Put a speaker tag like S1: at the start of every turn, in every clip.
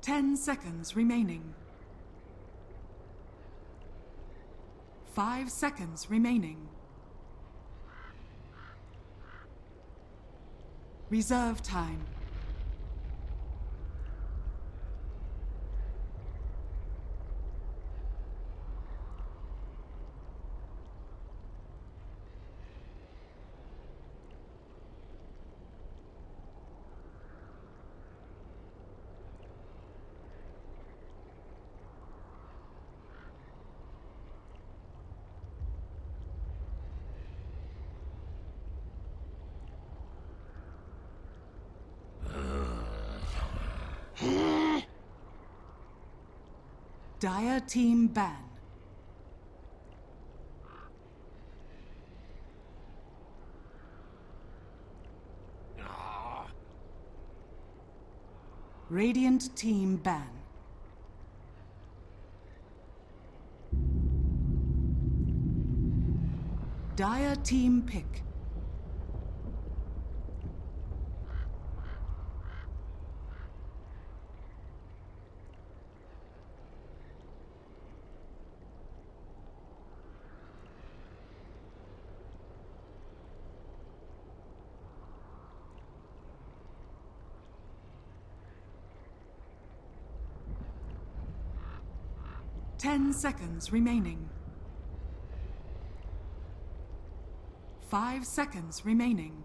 S1: 10 seconds remaining. 5 seconds remaining. Reserve time. Dire team ban. Radiant team ban. Dire team pick. Ten seconds remaining. 5 seconds remaining.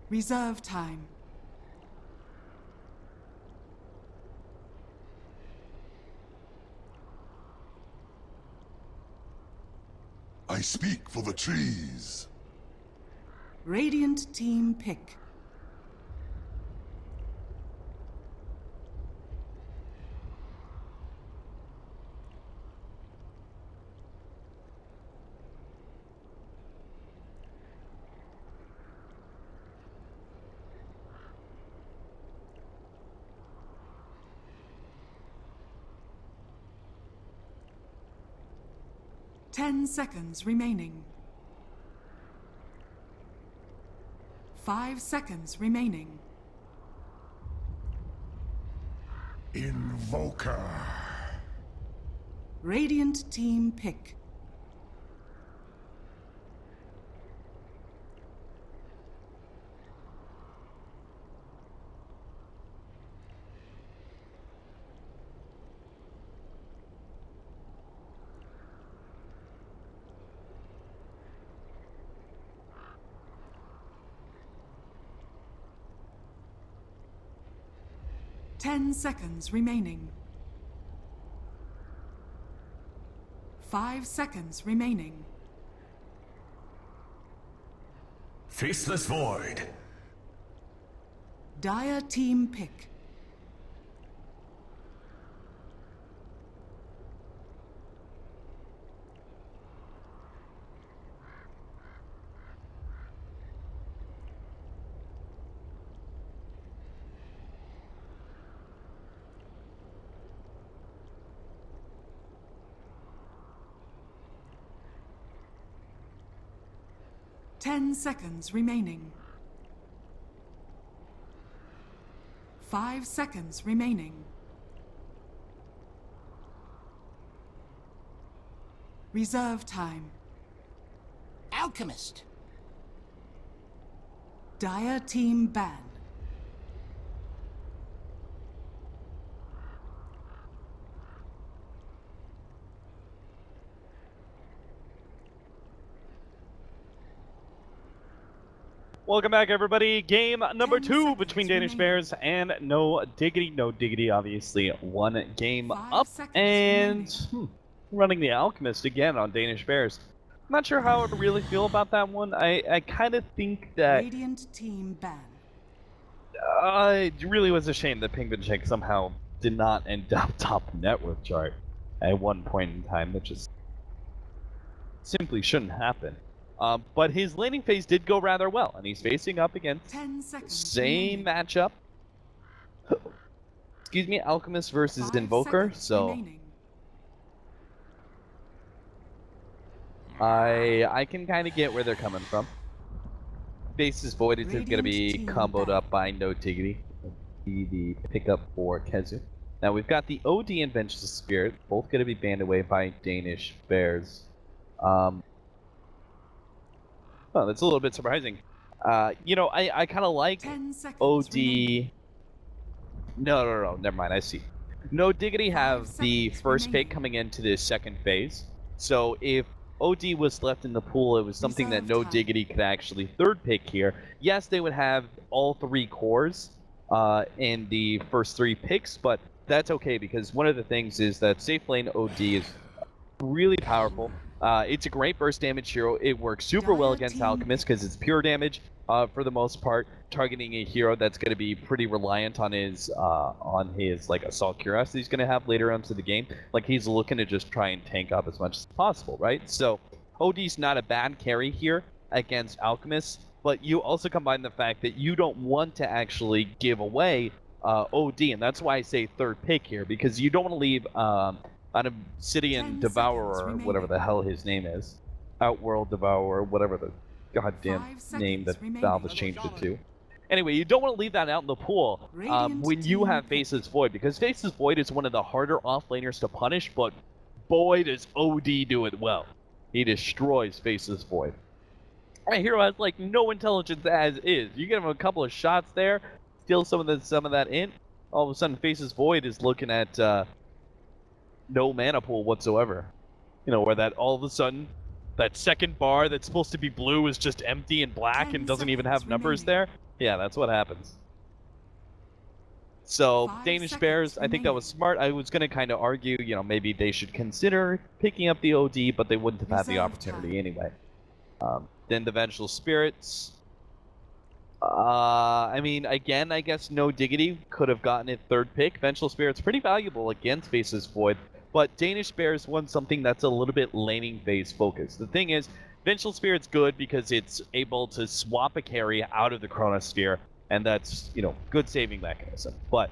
S1: Reserve time.
S2: I speak for the trees.
S1: Radiant team pick. Ten seconds remaining. 5 seconds remaining.
S2: Invoker.
S1: Radiant team pick. Ten seconds remaining. 5 seconds remaining.
S3: Faceless Void.
S1: Dire team pick. Ten seconds remaining. 5 seconds remaining. Reserve time.
S4: Alchemist.
S1: Dire team ban.
S5: Welcome back, everybody. Game number
S1: 10
S5: 2
S1: seconds
S5: between Danish
S1: remaining.
S5: Bears and No Diggity. No Diggity, obviously, one game
S1: 5
S5: up,
S1: seconds
S5: and running the Alchemist again on Danish Bears. I'm not sure how I would really feel about that one. I kind of think that
S1: Radiant team ban.
S5: it really was a shame that Penguin Check somehow did not end up top net worth chart at one point in time, which is simply shouldn't happen. But his laning phase did go rather well, and he's facing up against
S1: 10 seconds
S5: same
S1: remaining.
S5: matchup. Excuse me, Alchemist versus
S1: 5
S5: Invoker.
S1: seconds
S5: So
S1: remaining.
S5: I can kind of get where they're coming from. Faces Void is going to be
S1: Radiant team
S5: comboed
S1: ban.
S5: up by no Diggity. Be the pickup for Kezu. Now we've got the OD and Vengeful Spirit, both going to be banned away by Danish Bears. Oh, that's a little bit surprising. You know, I kind of like
S1: 10 seconds
S5: OD.
S1: remaining.
S5: No, never mind. I see. No Diggity have
S1: 5
S5: the
S1: seconds
S5: first pick
S1: remaining.
S5: coming into the second phase. So if OD was left in the pool, it was something that
S1: Reserve
S5: No
S1: time.
S5: Diggity could actually third pick here. Yes, they would have all 3 cores in the first 3 picks, but that's okay because one of the things is that safe lane OD is really powerful. It's a great burst damage hero. It works super well
S1: Dire
S5: against
S1: team
S5: Alchemist because it's pure damage for the most part, targeting a hero that's going to be pretty reliant on his like assault cuirass that he's going to have later on to the game. Like he's looking to just try and tank up as much as possible, right? So OD's not a bad carry here against Alchemist, but you also combine the fact that you don't want to actually give away OD, and that's why I say third pick here, because you don't want to leave an
S1: 10
S5: Obsidian
S1: seconds
S5: Devourer,
S1: remaining.
S5: whatever the hell his name is. Outworld Devourer, whatever the goddamn
S1: 5
S5: name that
S1: seconds
S5: Valve has
S1: remaining.
S5: changed it to. Anyway, you don't want to leave that out in the pool
S1: Radiant
S5: when you
S1: team
S5: have Faceless Void, because Faceless Void is one of the harder offlaners to punish, but boy does OD do it well. He destroys Faceless Void. That hero has like no intelligence as is. You give him a couple of shots there, steal some of that int, all of a sudden Faceless Void is looking at no mana pool whatsoever. You know, where that all of a sudden that second bar that's supposed to be blue is just empty and black
S1: 10
S5: and doesn't even have
S1: seconds
S5: numbers
S1: remaining.
S5: there. Yeah, that's what happens. So
S1: 5
S5: Danish
S1: seconds
S5: Bears, I think that
S1: remaining.
S5: was smart. I was going to kind of argue, you know, maybe they should consider picking up the OD, but they wouldn't have had the
S1: Reserve
S5: opportunity
S1: time.
S5: anyway. Then the Vengeful Spirits. I mean, again, I guess no Diggity could have gotten it third pick. Vengeful Spirits pretty valuable against Faceless Void, but Danish Bears won something that's a little bit laning phase focused. The thing is, Vengeful Spirit's good because it's able to swap a carry out of the Chronosphere, and that's, you know, good saving mechanism. But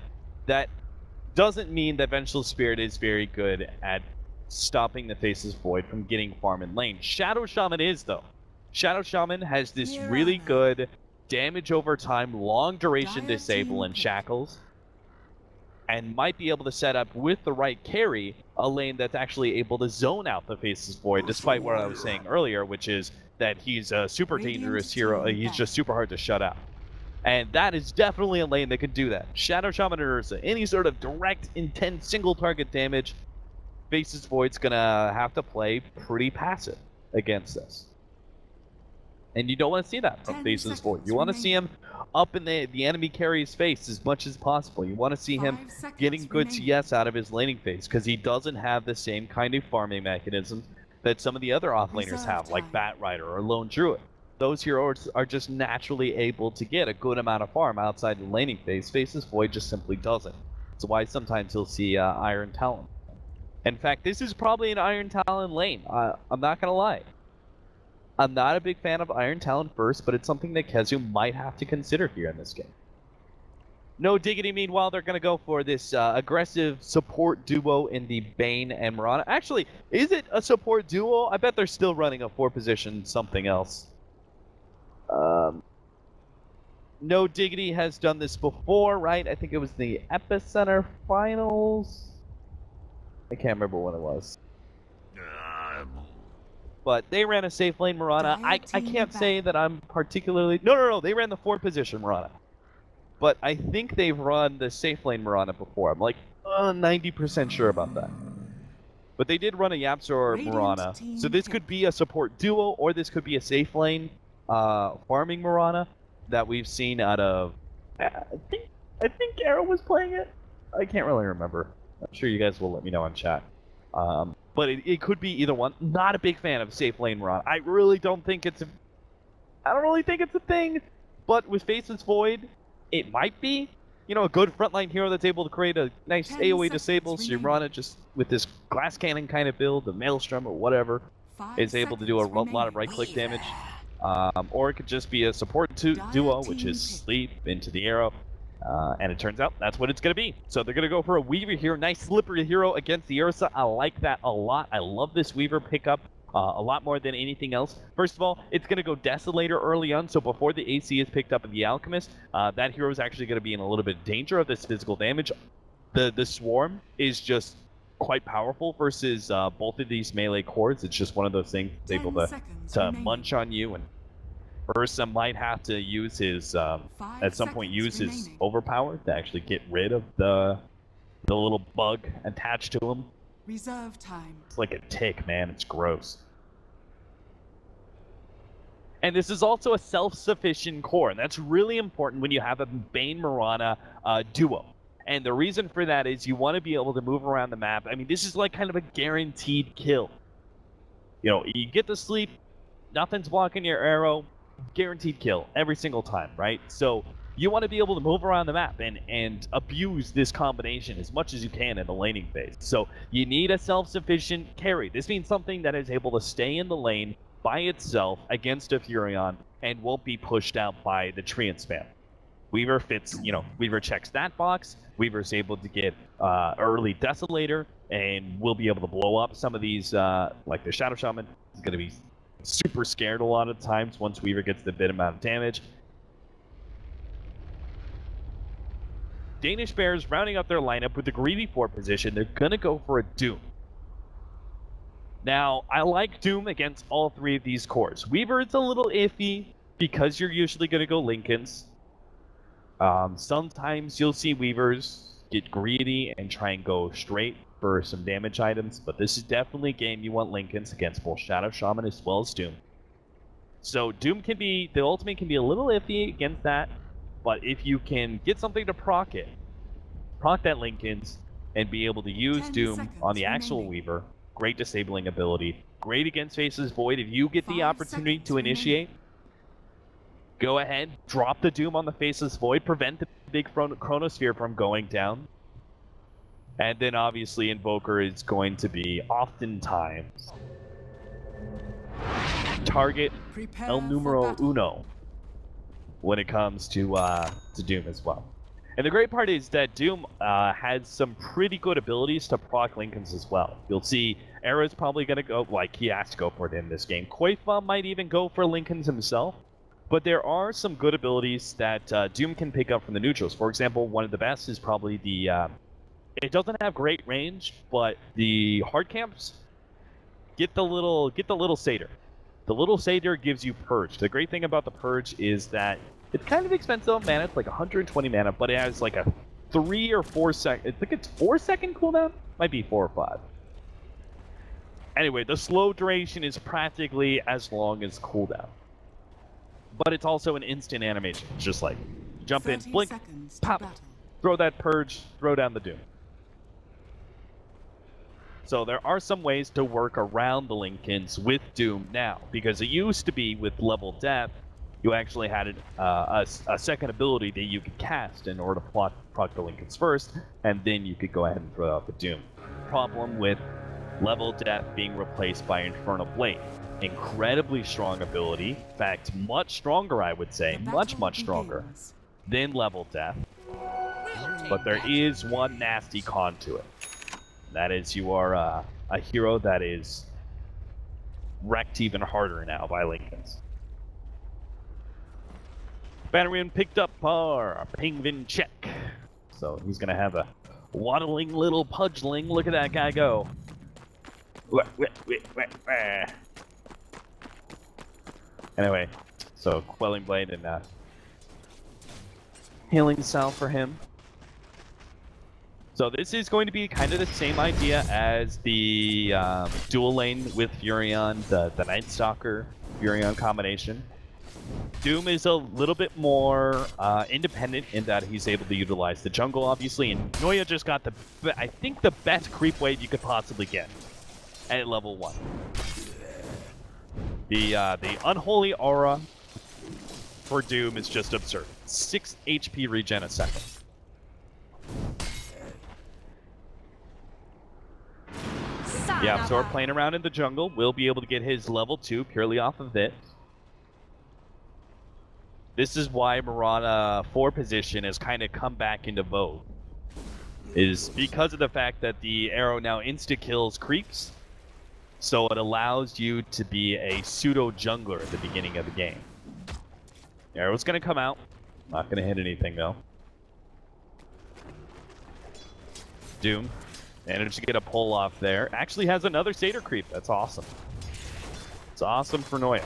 S5: that doesn't mean that Vengeful Spirit is very good at stopping the Faceless Void from getting farm in lane. Shadow Shaman is, though. Shadow Shaman has this
S1: Here
S5: really
S1: I am.
S5: good damage over time, long duration
S1: Dire
S5: disable
S1: team
S5: and
S1: pick.
S5: shackles, and might be able to set up with the right carry a lane that's actually able to zone out the Faceless Void, despite what I was saying earlier, which is that he's a super
S1: Radiant
S5: dangerous hero.
S1: team
S5: He's
S1: back.
S5: just super hard to shut out. And that is definitely a lane that can do that. Shadow Shaman and Ursa, any sort of direct, intense, single target damage, Faceless Void's gonna have to play pretty passive against this. And you don't want to see that from
S1: 10
S5: Faceless Void.
S1: seconds
S5: You want to see him up in the enemy carry's face as much as possible. You want to see him
S1: 5 seconds
S5: getting good
S1: remaining.
S5: CS out of his laning phase, because he doesn't have the same kind of farming mechanisms that some of the other offlaners
S1: Reserve
S5: have, like
S1: time.
S5: Bat Rider or Lone Druid. Those heroes are just naturally able to get a good amount of farm outside the laning phase. Faceless Void just simply doesn't. That's why sometimes you'll see Iron Talon. In fact, this is probably an Iron Talon lane. I'm not going to lie. I'm not a big fan of Iron Talon first, but it's something that Kezu might have to consider here in this game. No Diggity, meanwhile, they're going to go for this aggressive support duo in the Bane and Mirana. Actually, is it a support duo? I bet they're still running a 4-position something else. No Diggity has done this before, right? I think it was the Epicenter Finals. I can't remember when it was. But they ran a safe lane Mirana. I
S1: Dire
S5: can't
S1: team
S5: say that I'm particularly... No. They ran the 4-position Mirana. But I think they've run the safe lane Mirana before. I'm like 90% sure about that. But they did run a Yapzor
S1: Radiant
S5: Mirana.
S1: team
S5: So this
S1: pick.
S5: could be a support duo, or this could be a safe lane farming Mirana that we've seen out of... I think Arrow was playing it? I can't really remember. I'm sure you guys will let me know in chat. But it could be either one. Not a big fan of safe lane Mirana. I really don't think it's I don't really think it's a thing. But with Faceless Void, it might be. You know, a good frontline hero that's able to create a nice
S1: 10
S5: AoE
S1: seconds
S5: disable, so you
S1: remaining.
S5: run it just with this glass cannon kind of build, the Maelstrom or whatever,
S1: 5
S5: is able to do a
S1: seconds
S5: lot of
S1: remaining.
S5: right-click damage. Or it could just be a support duo, which is sleep into the arrow. And it turns out that's what it's going to be. So they're going to go for a Weaver here. Nice slippery hero against the Ursa. I like that a lot. I love this Weaver pickup a lot more than anything else. First of all, it's going to go Desolator early on, so before the AC is picked up in the Alchemist, that hero is actually going to be in a little bit of danger of this physical damage. The Swarm is just quite powerful versus both of these melee cores. It's just one of those things that's able to munch on you, and Ursa might have to use his, at some point, use his overpower to actually get rid of the little bug attached to him.
S1: Reserve time.
S5: It's like a tick, man. It's gross. And this is also a self-sufficient core, and that's really important when you have a Bane-Mirana duo. And the reason for that is you want to be able to move around the map. I mean, this is like kind of a guaranteed kill. You know, you get to sleep, nothing's blocking your arrow, guaranteed kill every single time, right? So you want to be able to move around the map and abuse this combination as much as you can in the laning phase. So you need a self-sufficient carry. This means something that is able to stay in the lane by itself against a Furion and won't be pushed out by the Treant spam. Weaver fits, you know, Weaver checks that box. Weaver's able to get early Desolator, and we'll be able to blow up some of these, like the Shadow Shaman. He's going to be super scared a lot of times once Weaver gets the bit amount of damage. Danish Bears rounding up their lineup with the greedy 4 position. They're going to go for a Doom. Now, I like Doom against all 3 of these cores. Weaver, it's a little iffy because you're usually going to go Lincolns. Sometimes you'll see Weavers get greedy and try and go straight for some damage items, but this is definitely a game you want Lincolns against both Shadow Shaman as well as Doom. So Doom can be, the ultimate can be a little iffy against that, but if you can get something to proc it, proc that Lincolns, and be able to use Doom on the actual Weaver, great disabling ability, great against Faceless Void. If you get the opportunity to initiate, go ahead, drop the Doom on the Faceless Void, prevent the big Chronosphere from going down. And then obviously Invoker is going to be oftentimes target el numero uno when it comes to Doom as well. And the great part is that Doom has some pretty good abilities to proc Lincolns as well. You'll see Arrow's probably going to go, like he has to go for it in this game. Qualifier might even go for Lincolns himself. But there are some good abilities that Doom can pick up from the neutrals. For example, one of the best is probably the... it doesn't have great range, but the hard camps get the little satyr. The little satyr gives you purge. The great thing about the purge is that it's kind of expensive on mana. It's like 120 mana, but it has like a 3 or 4 second. I think it's 4-second cooldown. Might be 4 or 5. Anyway, the slow duration is practically as long as cooldown. But it's also an instant animation. It's just like jump in, blink, pop, throw that purge, throw down the Doom. So there are some ways to work around the Lincolns with Doom now, because it used to be with level death, you actually had a second ability that you could cast in order to proc the Lincolns first, and then you could go ahead and throw out the Doom. Problem with level death being replaced by Infernal Blade. Incredibly strong ability, in fact, much stronger, I would say, much stronger than level death. But there is one nasty con to it. That is, you are a hero that is wrecked even harder now by Lincolns. Batterian picked up our Penguin check. So he's going to have a waddling little pudgeling. Look at that guy go. Anyway, so Quelling Blade and Healing Salve for him. So this is going to be kind of the same idea as the dual lane with Furion, the Night Stalker Furion combination. Doom is a little bit more independent in that he's able to utilize the jungle, obviously, and Noya just got I think the best creep wave you could possibly get at level 1. The Unholy Aura for Doom is just absurd. 6 HP regen a second. Yeah, so we're playing around in the jungle. We'll be able to get his level 2 purely off of it. This is why Mirana 4 position has kind of come back into vogue. Is because of the fact that the arrow now insta-kills creeps. So it allows you to be a pseudo jungler at the beginning of the game. Arrow's gonna come out. Not gonna hit anything though. Doom managed to get a pull off there. Actually has another Satyr creep. That's awesome. It's awesome for Noya.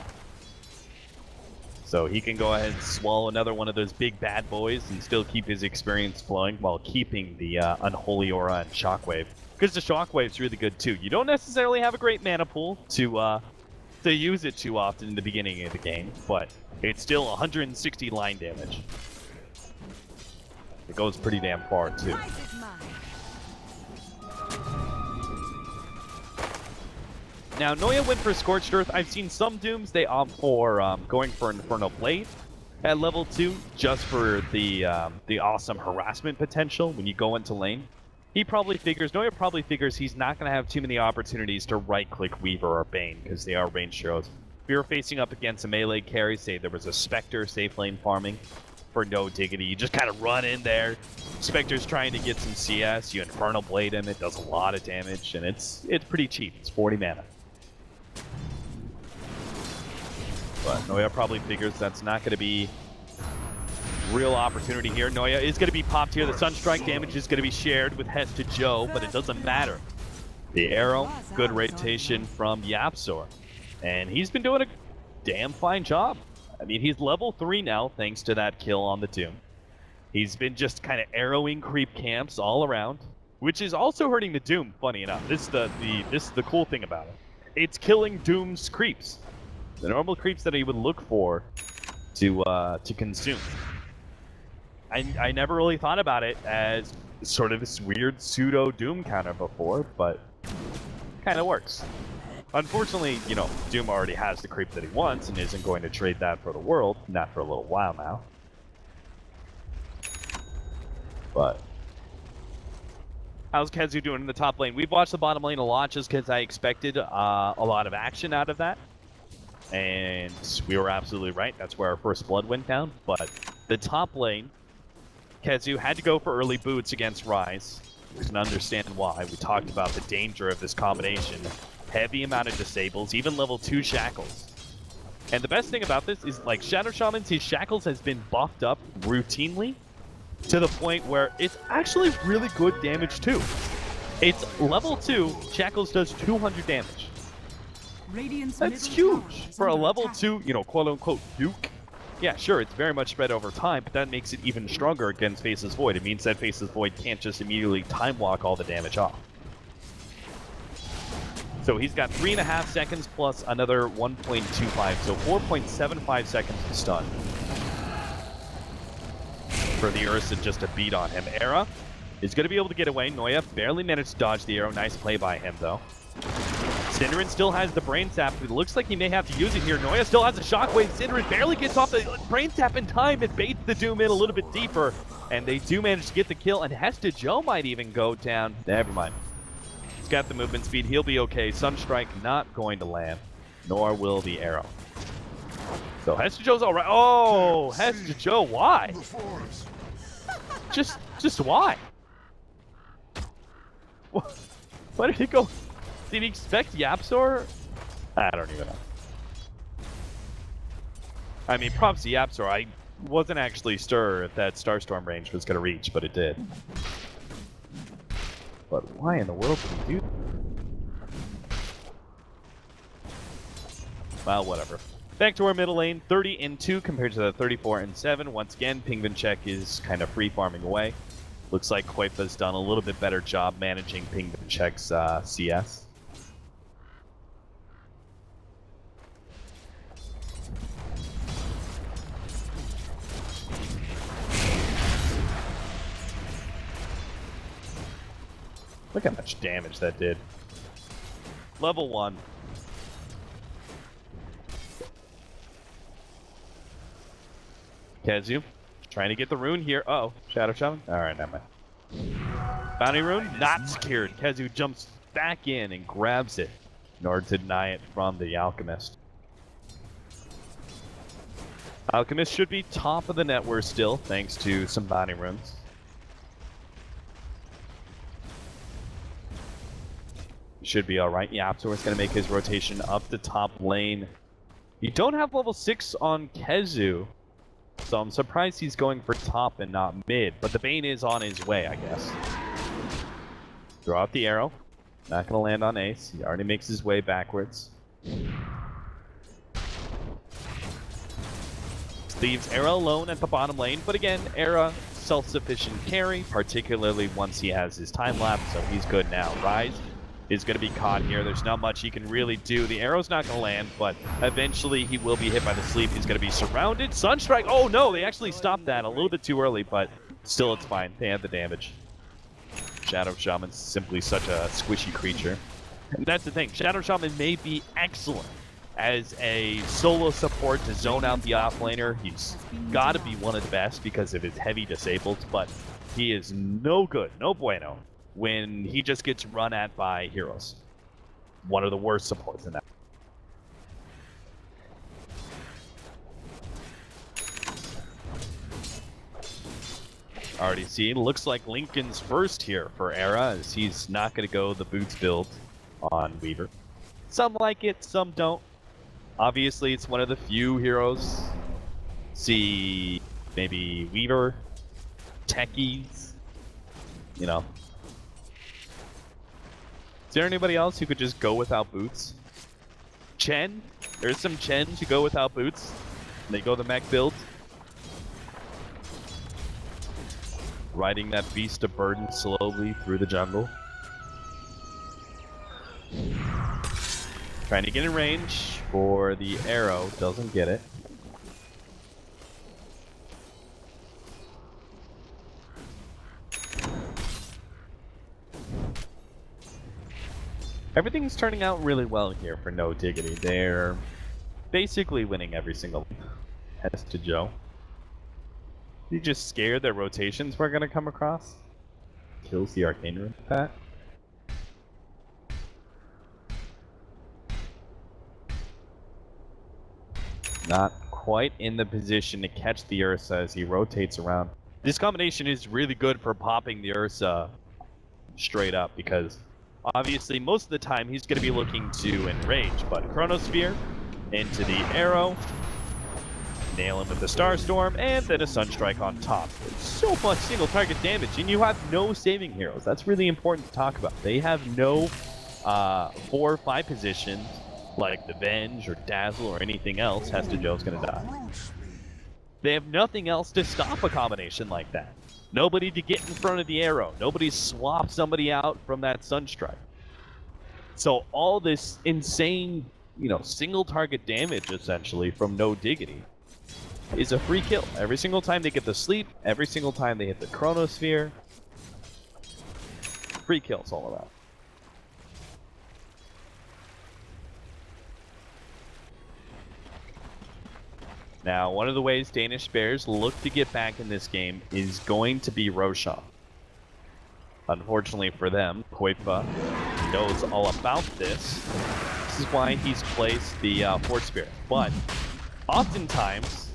S5: So he can go ahead and swallow another one of those big bad boys and still keep his experience flowing while keeping the Unholy Aura and Shockwave. Because the Shockwave's really good too. You don't necessarily have a great mana pool to use it too often in the beginning of the game, but it's still 160 line damage. It goes pretty damn far too. Now, Noya went for Scorched Earth. I've seen some Dooms, they opt for going for Infernal Blade at level 2, just for the awesome harassment potential when you go into lane. Noya probably figures he's not going to have too many opportunities to right-click Weaver or Bane, because they are range heroes. If you're facing up against a melee carry, say there was a Spectre safe lane farming for no Diggity, you just kind of run in there. Spectre's trying to get some CS, you Infernal Blade him, it does a lot of damage, and it's pretty cheap. It's 40 mana. But Noya probably figures that's not going to be real opportunity here. Noya is going to be popped here. The Sunstrike damage is going to be shared with Hess to Joe, but it doesn't matter. The arrow, good rotation from Yapzor. And he's been doing a damn fine job. I mean, he's level 3 now, thanks to that kill on the Doom. He's been just kind of arrowing creep camps all around, which is also hurting the Doom, funny enough. This is the cool thing about it. It's killing Doom's creeps. The normal creeps that he would look for to consume. I never really thought about it as sort of this weird pseudo Doom counter before, but kind of works. Unfortunately, you know, Doom already has the creep that he wants and isn't going to trade that for the world, not for a little while now. But how's Kezu doing in the top lane? We've watched the bottom lane a lot just because I expected a lot of action out of that. And we were absolutely right. That's where our first blood went down. But the top lane, Kezu had to go for early boots against Ryze. You can understand why. We talked about the danger of this combination. Heavy amount of disables, even level 2 shackles. And the best thing about this is, like, Shadow Shaman's, his shackles has been buffed up routinely to the point where it's actually really good damage too. It's level 2, shackles does 200 damage. That's huge for a level 2, you know, quote-unquote Duke. Yeah, sure, it's very much spread over time, but that makes it even stronger against Faceless Void. It means that Faceless Void can't just immediately time walk all the damage off. So he's got 3.5 seconds plus another 1.25, so 4.75 seconds to stun. For the Ursa just to beat on him. Era is going to be able to get away. Noya barely managed to dodge the arrow. Nice play by him, though. Synderen still has the Brain Sap. It looks like he may have to use it here. Noya still has a Shockwave. Synderen barely gets off the Brain Sap in time. It baits the Doom in a little bit deeper. And they do manage to get the kill. And Hesta Joe might even go down. Never mind. He's got the movement speed. He'll be okay. Sunstrike not going to land. Nor will the arrow. So Hesta Joe's all right. Oh, Hesta Joe, why? Just why? Why did he go? Did he expect Yapzor? I don't even know. I mean, props to Yapzor. I wasn't actually sure if that Starstorm range was going to reach, but it did. But why in the world did he do that? Well, whatever. Back to our middle lane, 30-2 compared to the 34-7. Once again, Pingvinchek is kind of free farming away. Looks like Koifa's done a little bit better job managing Pingvinchek's CS. Look how much damage that did. Level 1. Kezu, trying to get the rune here. Uh oh, Shadow Shaman? Alright, never mind. Bounty rune, not secured. Kezu jumps back in and grabs it in order to deny it from the Alchemist. Alchemist should be top of the net worth still, thanks to some bounty runes. should be alright. Yapzor's going to make his rotation up the top lane. You don't have level 6 on Kezu, so I'm surprised he's going for top and not mid, but the Bane is on his way, I guess. Throw out the arrow. Not going to land on Ace. He already makes his way backwards. Leaves Era alone at the bottom lane, but again, Era, self-sufficient carry, particularly once he has his time lapse, so he's good now. Rise is going to be caught here. There's not much he can really do. The arrow's not going to land, but eventually he will be hit by the sleep. He's going to be surrounded. Sunstrike, oh no, they actually stopped that a little bit too early, but still it's fine. They had the damage. Shadow Shaman's simply such a squishy creature. And that's the thing, Shadow Shaman may be excellent as a solo support to zone out the offlaner. He's got to be one of the best because of his heavy disabled, but he is no good, no bueno, when he just gets run at by heroes. One of the worst supports in that. Already see, looks like Lincoln's first here for Era, as he's not going to go the boots build on Weaver. Some like it, some don't. Obviously, it's one of the few heroes. See, maybe Weaver, techies, you know. Is there anybody else who could just go without boots? Chen? There's some Chen to go without boots. They go the mech build. Riding that beast of burden slowly through the jungle. Trying to get in range for the arrow, doesn't get it. Everything's turning out really well here for No Diggity. They're basically winning every single test to Joe. You just scared that rotations were going to come across. Kills the Arcane Rune with that. Not quite in the position to catch the Ursa as he rotates around. This combination is really good for popping the Ursa straight up because obviously most of the time he's going to be looking to enrage, but Chronosphere into the arrow, nail him with the Starstorm, and then a Sunstrike on top. So much single target damage, and you have no saving heroes. That's really important to talk about. They have no 4 or 5 positions like the Venge or Dazzle or anything else. Hesta Joe's gonna die. They have nothing else to stop a combination like that. Nobody to get in front of the arrow. Nobody swap somebody out from that Sunstrike. So all this insane, you know, single target damage essentially from No Diggity is a free kill. Every single time they get the sleep, every single time they hit the Chronosphere. Free kills all around. Now, one of the ways Danish Bears look to get back in this game is going to be Roshan. Unfortunately for them, Koipa knows all about this. This is why he's placed the Fort Spirit. But oftentimes,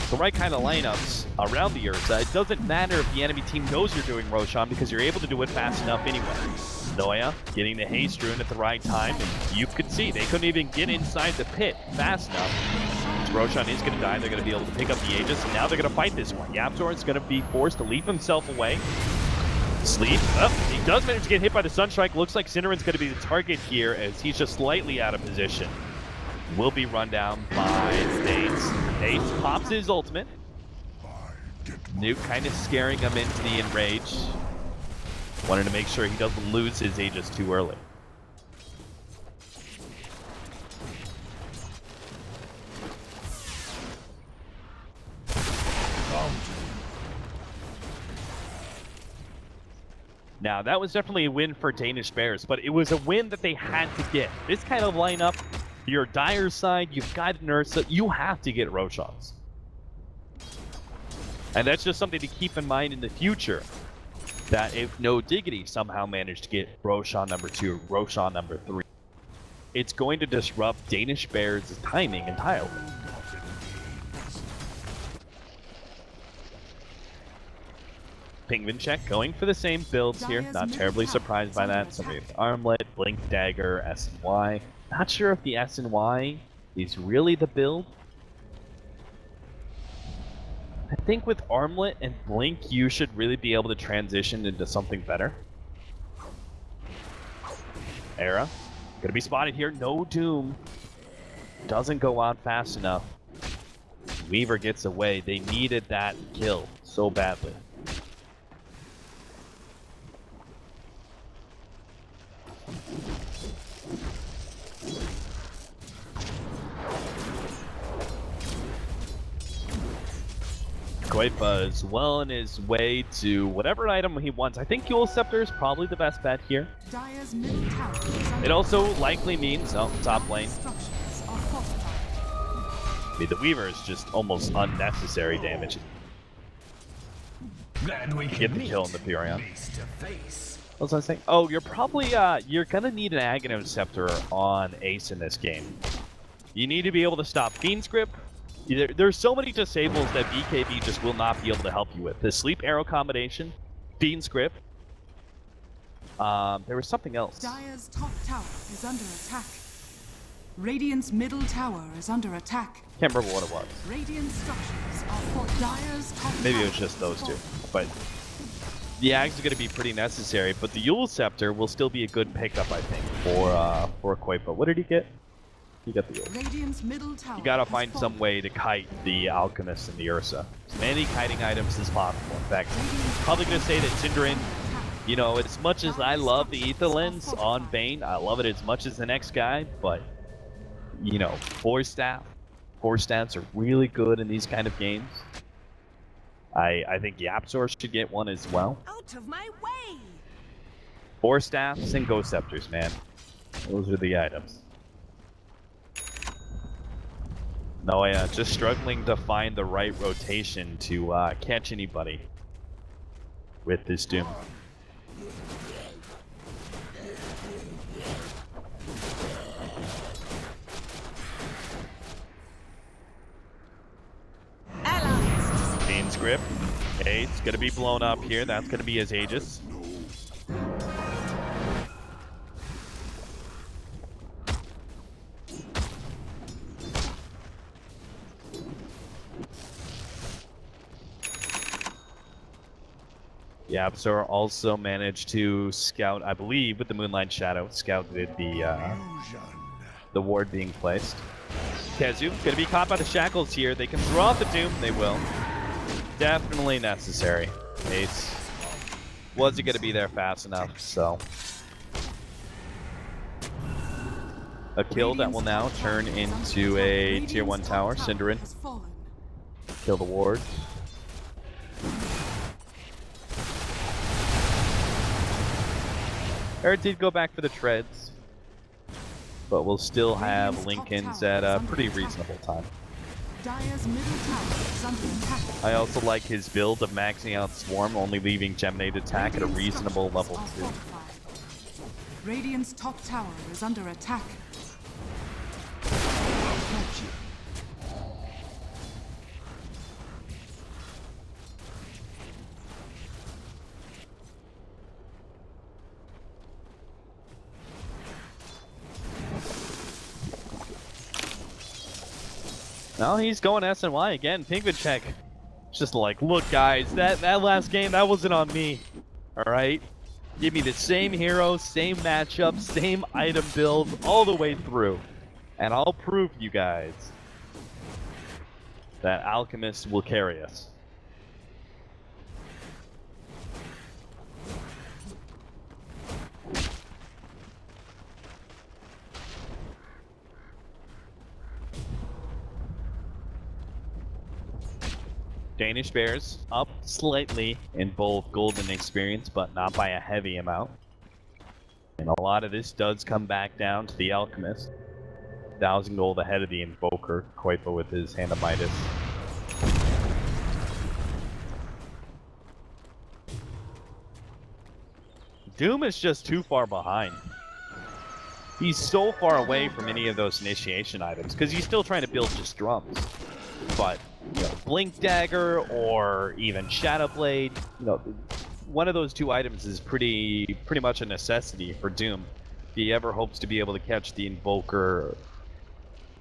S5: the right kind of lineups around the Ursa, it doesn't matter if the enemy team knows you're doing Roshan because you're able to do it fast enough anyway. Noya getting the Haste Rune at the right time, and you could see they couldn't even get inside the pit fast enough. Roshan is going to die. They're going to be able to pick up the Aegis, and now they're going to fight this one. Yapzor is going to be forced to leap himself away. Sleep. Oh, he does manage to get hit by the Sunstrike. Looks like Cinderin's going to be the target here as he's just slightly out of position. Will be run down by States. Ace pops his ultimate. Nuke kind of scaring him into the enrage. Wanted to make sure he doesn't lose his Aegis too early. Now, that was definitely a win for Danish Bears, but it was a win that they had to get. This kind of lineup, your Dire side, you've got an Ursa, you have to get Roshans. And that's just something to keep in mind in the future, that if No Diggity somehow managed to get Roshan number 2, Roshan number 3, it's going to disrupt Danish Bears' timing entirely. Penguin check going for the same builds here. Not terribly surprised by that. Somebody with Armlet, Blink Dagger, S and Y. Not sure if the S and Y is really the build. I think with Armlet and Blink, you should really be able to transition into something better. Era. Gonna be spotted here. No Doom. Doesn't go out fast enough. Weaver gets away. They needed that kill so badly. Quaipa is well on his way to whatever item he wants. I think Eul Scepter is probably the best bet here.
S1: Dire's middle tower is under
S5: It also likely means, oh, top lane.
S1: structures are fortified.
S5: I mean, the Weaver is just almost unnecessary damage.
S3: Glad we
S5: Get
S3: can
S5: the
S3: meet
S5: kill in the Furion.
S3: face to face.
S5: What was I saying? Oh, you're probably, you're gonna need an Aghanim Scepter on Ace in this game. You need to be able to stop Fiend's Grip. There's so many disables that BKB just will not be able to help you with. The Sleep Arrow combination, Fiend's Grip. There was something else.
S1: Dire's top tower is under attack. Radiant's middle tower is under attack.
S5: Can't remember what it was.
S1: Radiant structures are for Dire's top
S5: Maybe it
S1: tower
S5: was just
S1: is
S5: those two.
S1: fortified.
S5: But the Ags are going to be pretty necessary. But the Eul Scepter will still be a good pickup, I think, for Quaipa. What did he get? He got the Eul.
S1: Radiant's middle tower
S5: You gotta
S1: has
S5: find
S1: fallen.
S5: some way to kite the Alchemist and the Ursa. As many kiting items as possible. In fact, probably gonna say that Synderen, you know, as much as I love the Aether Lens on Bane, I love it as much as the next guy, but, you know, Force Stats are really good in these kind of games. I think Yapzor should get one as well.
S4: Out of my way!
S5: Force Staffs and Ghost Scepters, man. Those are the items. No, just struggling to find the right rotation to catch anybody with this Doom.
S4: Allies!
S5: Fiend's Grip. Okay, it's gonna be blown up here. That's gonna be his Aegis. Yapzor also managed to scout, I believe, with the Moonlight Shadow, scouted the ward being placed. Kazu gonna be caught by the shackles here. They can throw out the Doom. They will. Definitely necessary. Ace wasn't gonna be there fast enough, so. A kill that will now turn into a tier 1 tower. Synderen,
S1: has fallen.
S5: kill the ward. Eric did go back for the treads, but we'll still have Lincolns at a pretty reasonable time.
S1: Dire's middle tower is under attack.
S5: I also like his build of maxing out Swarm, only leaving Geminate attack at a
S1: Radiant
S5: reasonable level
S1: structures
S5: 2.
S1: are fortified. Radiant's top tower is under attack.
S5: Now he's going SNY again. Penguin check. It's just like, look guys, that last game, that wasn't on me. Alright? Give me the same hero, same matchup, same item build, all the way through. And I'll prove you guys that Alchemist will carry us. Danish Bears up slightly in both gold and experience, but not by a heavy amount. And a lot of this does come back down to the Alchemist. 1,000 gold ahead of the Invoker, Quaipa with his Hand of Midas. Doom is just too far behind. He's so far away from any of those initiation items, because he's still trying to build just drums. But, you know, Blink Dagger or even Shadow Blade, you know, one of those two items is pretty much a necessity for Doom. If he ever hopes to be able to catch the Invoker,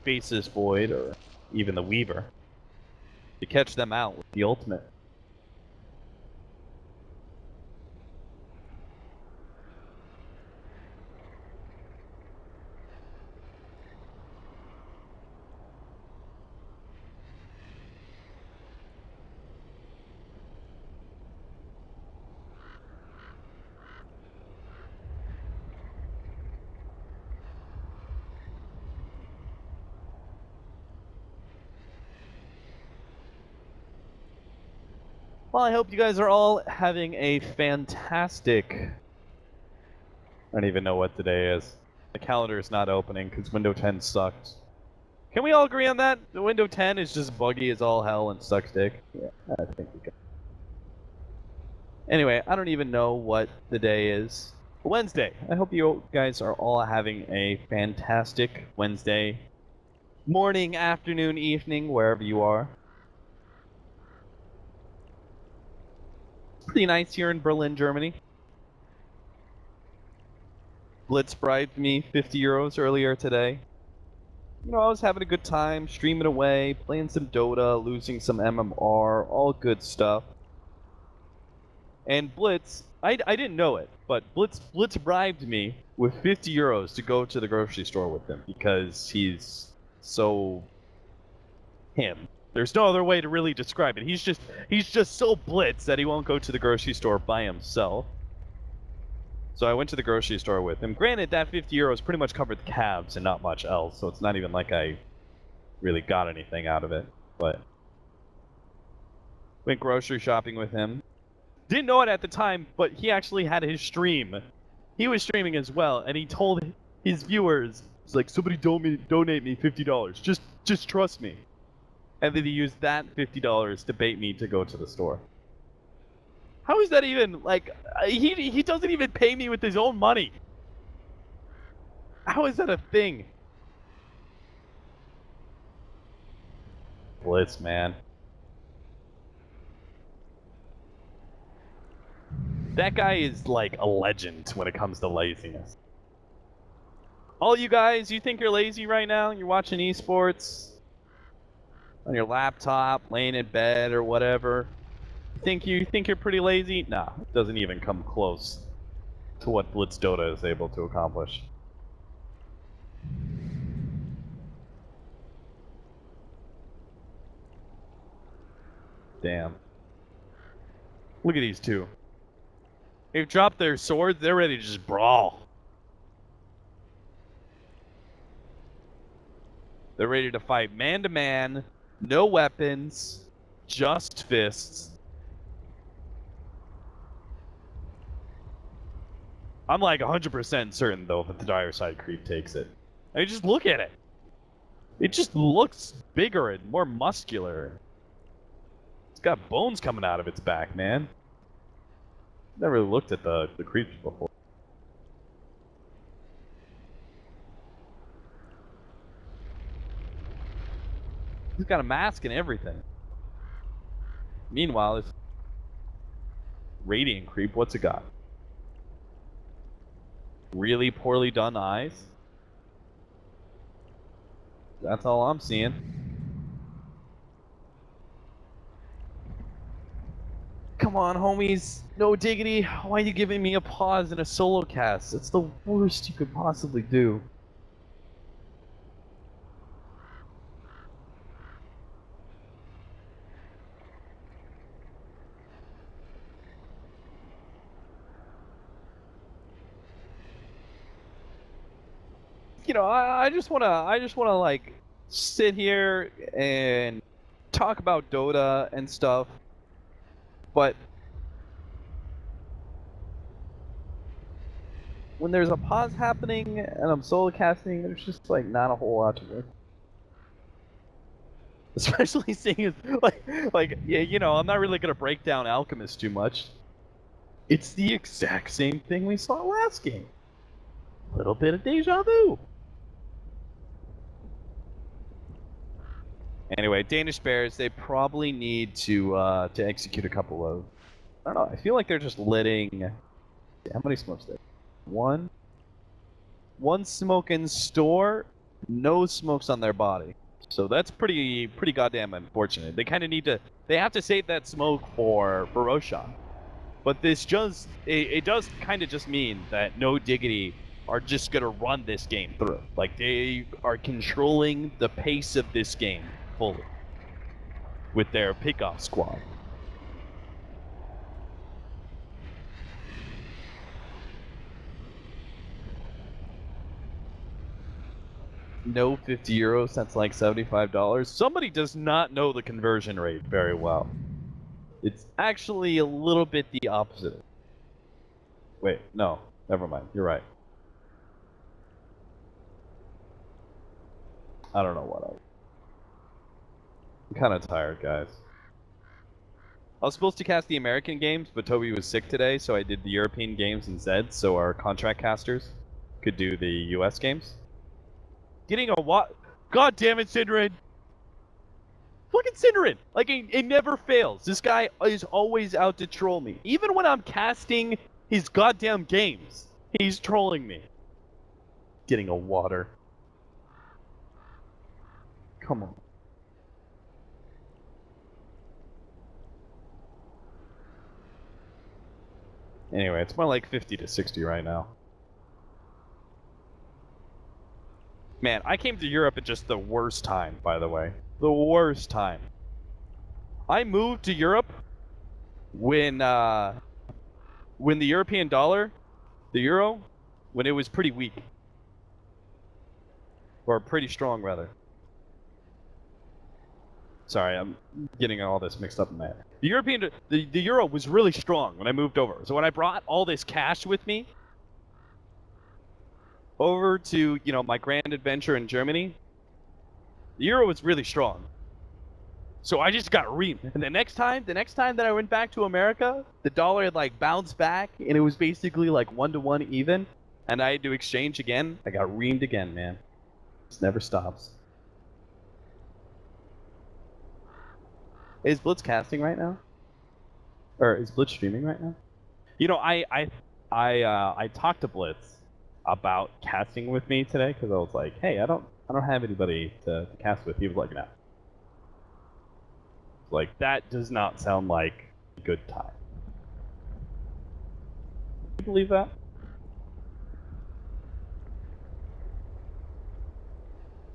S5: Faceless Void, or even the Weaver, to catch them out with the ultimate. Well, I hope you guys are all having a fantastic... I don't even know what today is. The calendar is not opening because Windows 10 sucks. Can we all agree on that? The Windows 10 is just buggy as all hell and sucks dick. Yeah, I think we can. Anyway, I don't even know what the day is. Wednesday. I hope you guys are all having a fantastic Wednesday. Morning, afternoon, evening, wherever you are. Pretty nice here in Berlin, Germany. Blitz bribed me 50 euros earlier today. You know, I was having a good time, streaming away, playing some Dota, losing some MMR, all good stuff. And Blitz, I didn't know it, but Blitz bribed me with 50 euros to go to the grocery store with him because he's so him. There's no other way to really describe it. He's just so Blitz that he won't go to the grocery store by himself. So I went to the grocery store with him. Granted, that 50 euros pretty much covered the cabs and not much else, so it's not even like I really got anything out of it. But went grocery shopping with him. Didn't know it at the time, but he actually had his stream. He was streaming as well, and he told his viewers, "It's like, somebody donate me $50. Just trust me." And then he used that $50 to bait me to go to the store. How is that even, like, he doesn't even pay me with his own money. How is that a thing? Blitz, man. That guy is like a legend when it comes to laziness. All you guys, you think you're lazy right now? You're watching esports on your laptop, laying in bed or whatever. You think you're pretty lazy? Nah, it doesn't even come close to what Blitz Dota is able to accomplish. Damn. Look at these two. They've dropped their swords, they're ready to just brawl. They're ready to fight man to man, no weapons, just fists. I'm like 100% certain though that the dire side creep takes it. I mean, just look at it. It just looks bigger and more muscular. It's got bones coming out of its back, man. Never looked at the creeps before. He's got a mask and everything. Meanwhile, this radiant creep, what's it got? Really poorly done eyes? That's all I'm seeing. Come on, homies. No Diggity. Why are you giving me a pause in a solo cast? It's the worst you could possibly do. You know, I just wanna like sit here and talk about Dota and stuff, but when there's a pause happening and I'm solo casting, there's just like not a whole lot to work. Especially seeing as like yeah, you know, I'm not really gonna break down Alchemist too much. It's the exact same thing we saw last game. A little bit of deja vu. Anyway, Danish Bears, they probably need to execute a couple of I don't know. I feel like they're just letting. How many smokes there? One. One smoke in store, no smokes on their body. So that's pretty goddamn unfortunate. They kind of need to. They have to save that smoke for Roshan. But this just it does kind of just mean that no Diggity are just gonna run this game through. Like they are controlling the pace of this game fully with their pickoff squad. No €50, that's like $75. Somebody does not know the conversion rate very well. It's actually a little bit the opposite. Wait, no, never mind. You're right. I don't know what I'm kind of tired, guys. I was supposed to cast the American games, but Toby was sick today, so I did the European games instead, so our contract casters could do the US games. Getting a what? God damn it, Synderen! Fucking Synderen! Like, it never fails. This guy is always out to troll me. Even when I'm casting his goddamn games, he's trolling me. Getting a water. Come on. Anyway, it's more like 50 to 60 right now. Man, I came to Europe at just the worst time, by the way. The worst time. I moved to Europe when the European dollar, the euro, when it was pretty weak. Or pretty strong, rather. Sorry, I'm getting all this mixed up in my head. The euro was really strong when I moved over. So when I brought all this cash with me over to, you know, my grand adventure in Germany, the euro was really strong. So I just got reamed. And the next time that I went back to America, the dollar had like bounced back and it was basically like 1-to-1 even. And I had to exchange again. I got reamed again, man. This never stops. Is Blitz casting right now? Or is Blitz streaming right now? You know, I talked to Blitz about casting with me today because I was like, hey, I don't have anybody to cast with. He was like, no. Like, that does not sound like a good time. Can you believe that?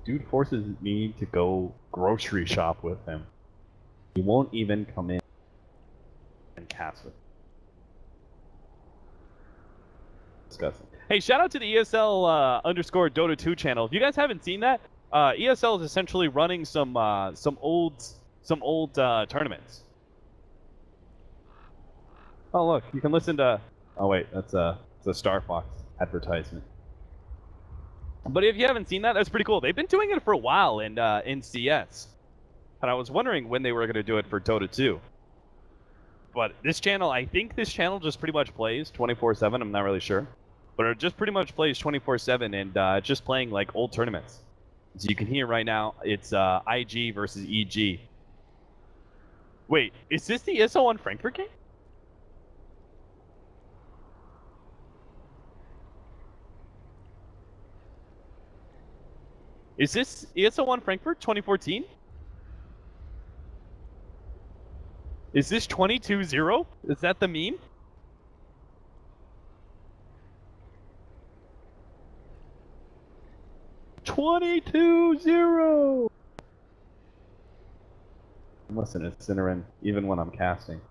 S5: Dude forces me to go grocery shop with him. He won't even come in and cast with me. Disgusting. Hey, shout out to the ESL underscore Dota 2 channel. If you guys haven't seen that, ESL is essentially running some old tournaments. Oh look, you can listen to. Oh wait, it's a Star Fox advertisement. But if you haven't seen that, that's pretty cool. They've been doing it for a while in CS, and I was wondering when they were going to do it for Dota 2. But this channel, I think this channel just pretty much plays 24/7. I'm not really sure. But it just pretty much plays 24/7 and just playing like old tournaments. So you can hear right now, it's IG versus EG. Wait, is this the ESL One Frankfurt game? Is this ESL One Frankfurt 2014? Is this 22-0? Is that the meme? $22-0. Listen, it's Synderen, even when I'm casting.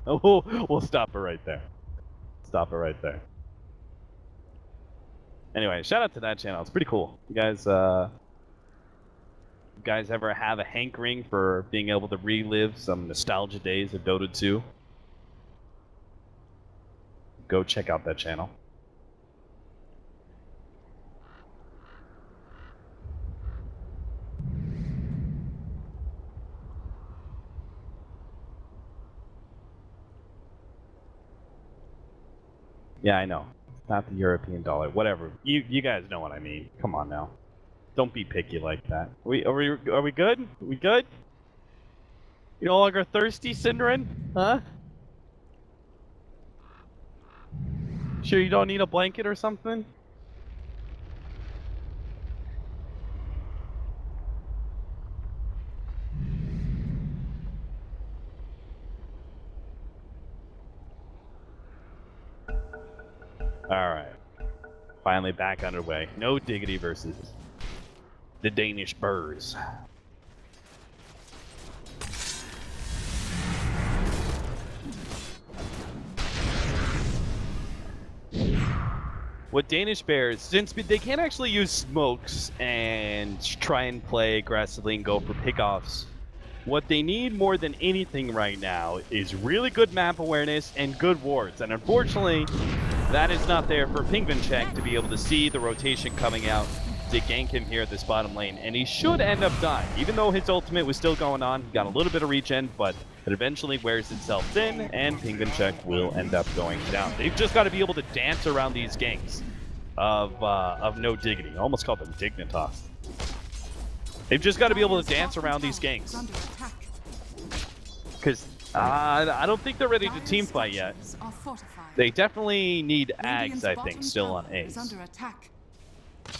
S5: We'll stop it right there. Stop it right there. Anyway, shout out to that channel. It's pretty cool. You guys ever have a hankering for being able to relive some nostalgia days of Dota 2? Go check out that channel. Yeah, I know. Not the European dollar. Whatever. You guys know what I mean. Come on now. Don't be picky like that. Are we good? We good? You no longer thirsty, Synderen? Huh? Sure you don't need a blanket or something? Alright. Finally back underway. No Diggity versus the Danish Burrs. What Danish Bears, since they can't actually use smokes and try and play aggressively and go for pickoffs, what they need more than anything right now is really good map awareness and good wards. And unfortunately, that is not there for Pingvincheck to be able to see the rotation coming out to gank him here at this bottom lane. And he should end up dying. Even though his ultimate was still going on, he got a little bit of regen, but it eventually wears itself thin, and Pingvincheck will end up going down. They've just got to be able to dance around these ganks of no Diggity. I almost called them Dignitas. They've just got to be able to dance around these ganks. Because I don't think they're ready to team fight yet. They definitely need Ags, I think, still on A's.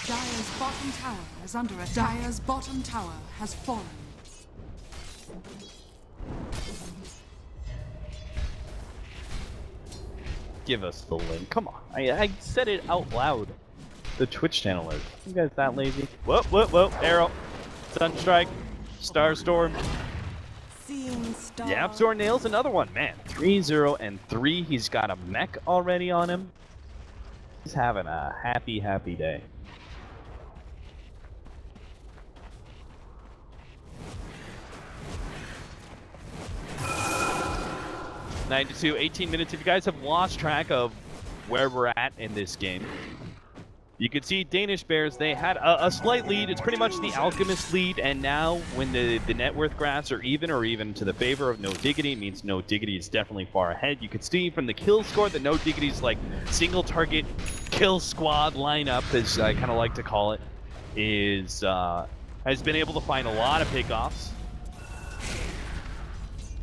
S1: Dire's bottom tower is under attack. Dire's bottom tower has fallen.
S5: Give us the link. Come on. I said it out loud. The Twitch channel is. You guys that lazy? Whoa, whoa, whoa. Arrow. Sunstrike. Starstorm.
S4: Seeing stars.
S5: Yapzor nails another one. Man, 3-0 and 3. He's got a mech already on him. He's having a happy, happy day. (9-2), 18 minutes. If you guys have lost track of where we're at in this game, you can see Danish Bears, they had a slight lead. It's pretty much the Alchemist lead, and now when the net worth graphs are even or even to the favor of No Diggity, it means No Diggity is definitely far ahead. You can see from the kill score that No Diggity's like single target kill squad lineup, as I kind of like to call it, is has been able to find a lot of pickoffs.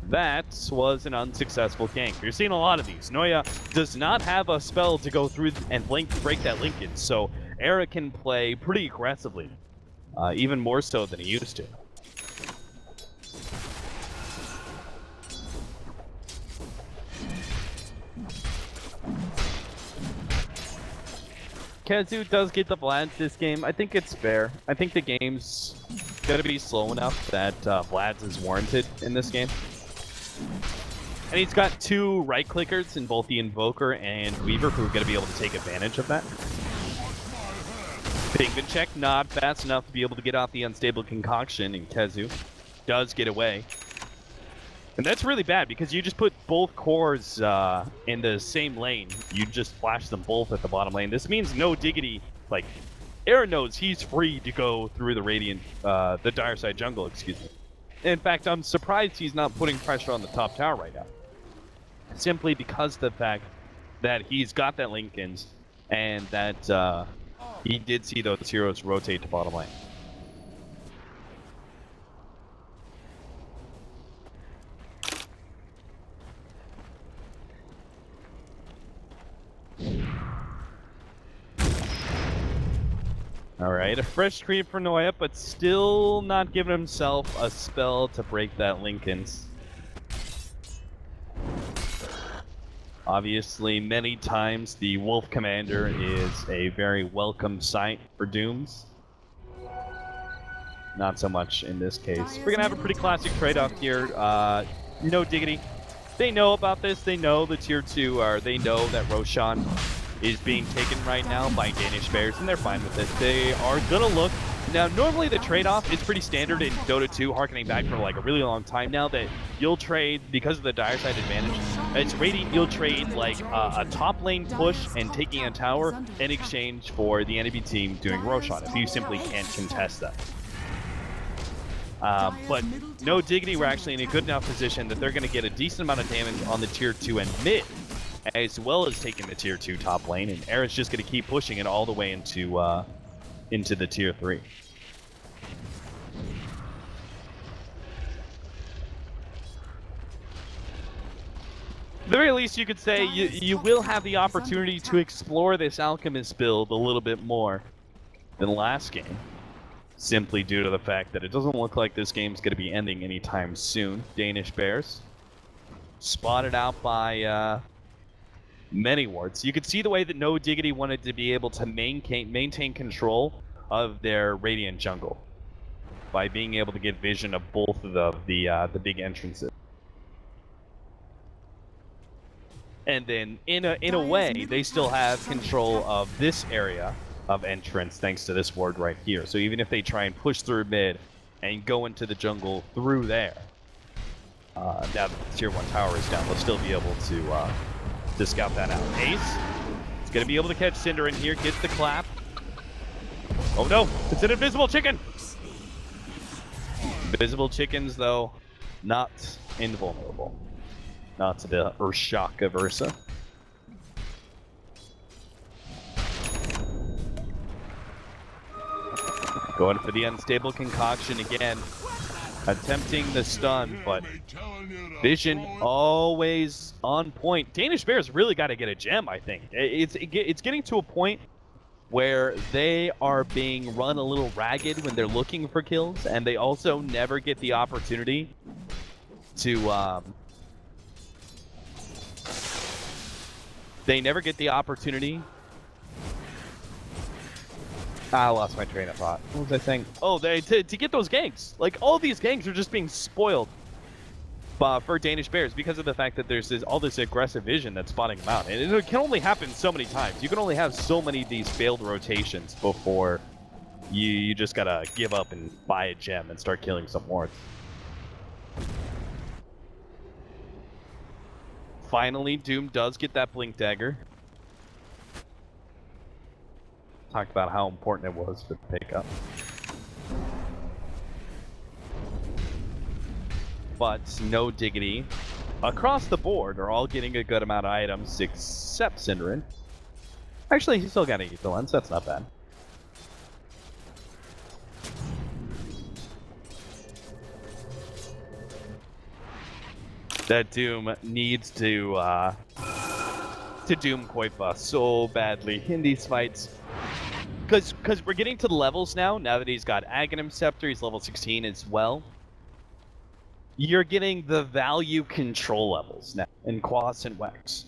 S5: That was an unsuccessful gank. You're seeing a lot of these. Noya does not have a spell to go through and break that linkage, so Era can play pretty aggressively, even more so than he used to. Kazu does get the Vlad this game. I think it's fair. I think the game's gonna be slow enough that Vlad's is warranted in this game. And he's got two right clickers in both the Invoker and Weaver who are going to be able to take advantage of that. Pingvincheck not fast enough to be able to get off the unstable concoction, and Kezu does get away. And that's really bad because you just put both cores in the same lane. You just flash them both at the bottom lane. This means No Diggity, like, Aaron knows he's free to go through the Radiant, the Dire Side jungle, excuse me. In fact, I'm surprised he's not putting pressure on the top tower right now. Simply because of the fact that he's got that Linkins and that he did see those heroes rotate to bottom lane. Alright, a fresh creep for Noya, but still not giving himself a spell to break that Linkins. Obviously, many times the Wolf Commander is a very welcome sight for Dooms. Not so much in this case. We're gonna have a pretty classic trade-off here. No Diggity. They know about this. They know the tier 2 are. They know that Roshan is being taken right now by Danish Bears, and they're fine with it. They are gonna look. Now, normally the trade-off is pretty standard in Dota 2, harkening back for like a really long time now, that you'll trade, because of the dire side advantage, it's Radiant, you'll trade like a top lane push and taking a tower in exchange for the enemy team doing Roshan, if you simply can't contest that. But No Diggity were actually in a good enough position that they're going to get a decent amount of damage on the tier 2 and mid. as well as taking the tier 2 top lane, and Era's just going to keep pushing it all the way into the tier 3. At the very least, you could say you will have the opportunity to explore this Alchemist build a little bit more than last game, simply due to the fact that it doesn't look like this game's going to be ending anytime soon. Danish Bears spotted out by many wards. You could see the way that no Diggity wanted to be able to maintain control of their Radiant jungle by being able to get vision of both of the big entrances. And then, in a way, they still have control of this area of entrance thanks to this ward right here. So even if they try and push through mid and go into the jungle through there, now that the tier 1 tower is down, they'll still be able to scout that out. Ace is going to be able to catch Cinder in here, gets the clap. Oh no, it's an invisible chicken! Invisible chickens, though, not invulnerable. Not to the Urshock of Ursa. Going for the unstable concoction again. Attempting the stun, but vision always on point. Danish Bears really got to get a gem, I think. It's getting to a point where they are being run a little ragged when they're looking for kills, and they also never get the opportunity to I lost my train of thought. What was I saying? Oh, to get those ganks. Like, all these ganks are just being spoiled for Danish Bears because of the fact that there's all this aggressive vision that's spotting them out. And it can only happen so many times. You can only have so many of these failed rotations before you just gotta give up and buy a gem and start killing some wards. Finally, Doom does get that Blink Dagger. Talked about how important it was for the pickup. But no Diggity. Across the board are all getting a good amount of items except Synderen. Actually, he's still got to eat the lens, that's not bad. That Doom needs to Doom Koifa so badly in these fights. Because we're getting to the levels now that he's got Aghanim Scepter, he's level 16 as well. You're getting the value control levels now in Quas and Wex,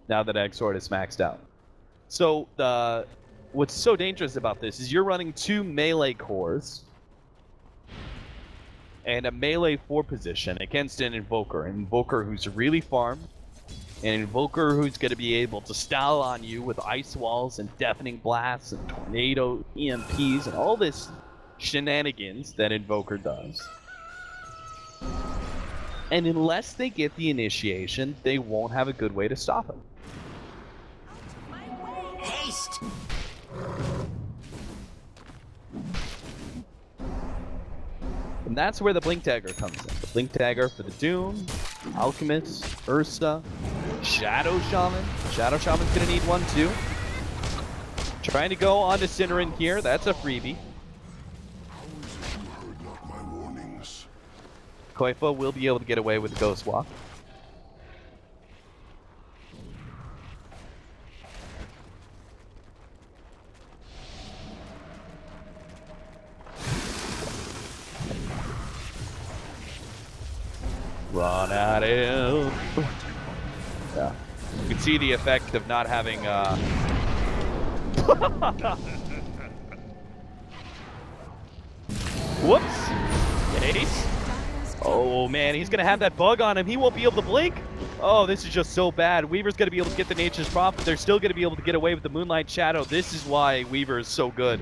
S5: now that Exort is maxed out. So what's so dangerous about this is you're running 2 melee cores and a melee 4 position against an Invoker who's really farmed, an Invoker who's going to be able to style on you with ice walls and deafening blasts and tornado EMPs and all this shenanigans that Invoker does. And unless they get the initiation, they won't have a good way to stop him.
S6: Haste!
S5: And that's where the Blink Dagger comes in. The Blink Dagger for the Doom, Alchemist, Ursa, Shadow Shaman. Shadow Shaman's gonna need one too. Trying to go onto Synderen here, that's a freebie. Koifa will be able to get away with the Ghost Walk. Run at him. Yeah. You can see the effect of not having Whoops. Ace. Oh man, he's gonna have that bug on him. He won't be able to blink. Oh, this is just so bad. Weaver's gonna be able to get the Nature's Prophet. They're still gonna be able to get away with the Moonlight Shadow. This is why Weaver is so good.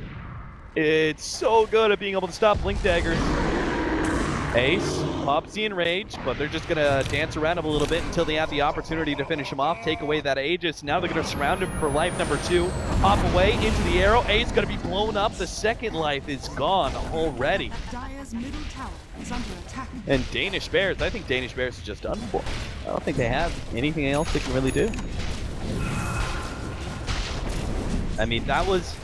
S5: It's so good at being able to stop Blink Daggers. Ace, Popsy and Rage, but they're just gonna dance around him a little bit until they have the opportunity to finish him off, take away that Aegis. Now they're gonna surround him for life number 2. Hop away into the arrow. Ace gonna be blown up. The second life is gone already.
S1: Dire's middle tower is under attack.
S5: And Danish Bears, I think Danish Bears is just done for. I don't think they have anything else they can really do. I mean, that was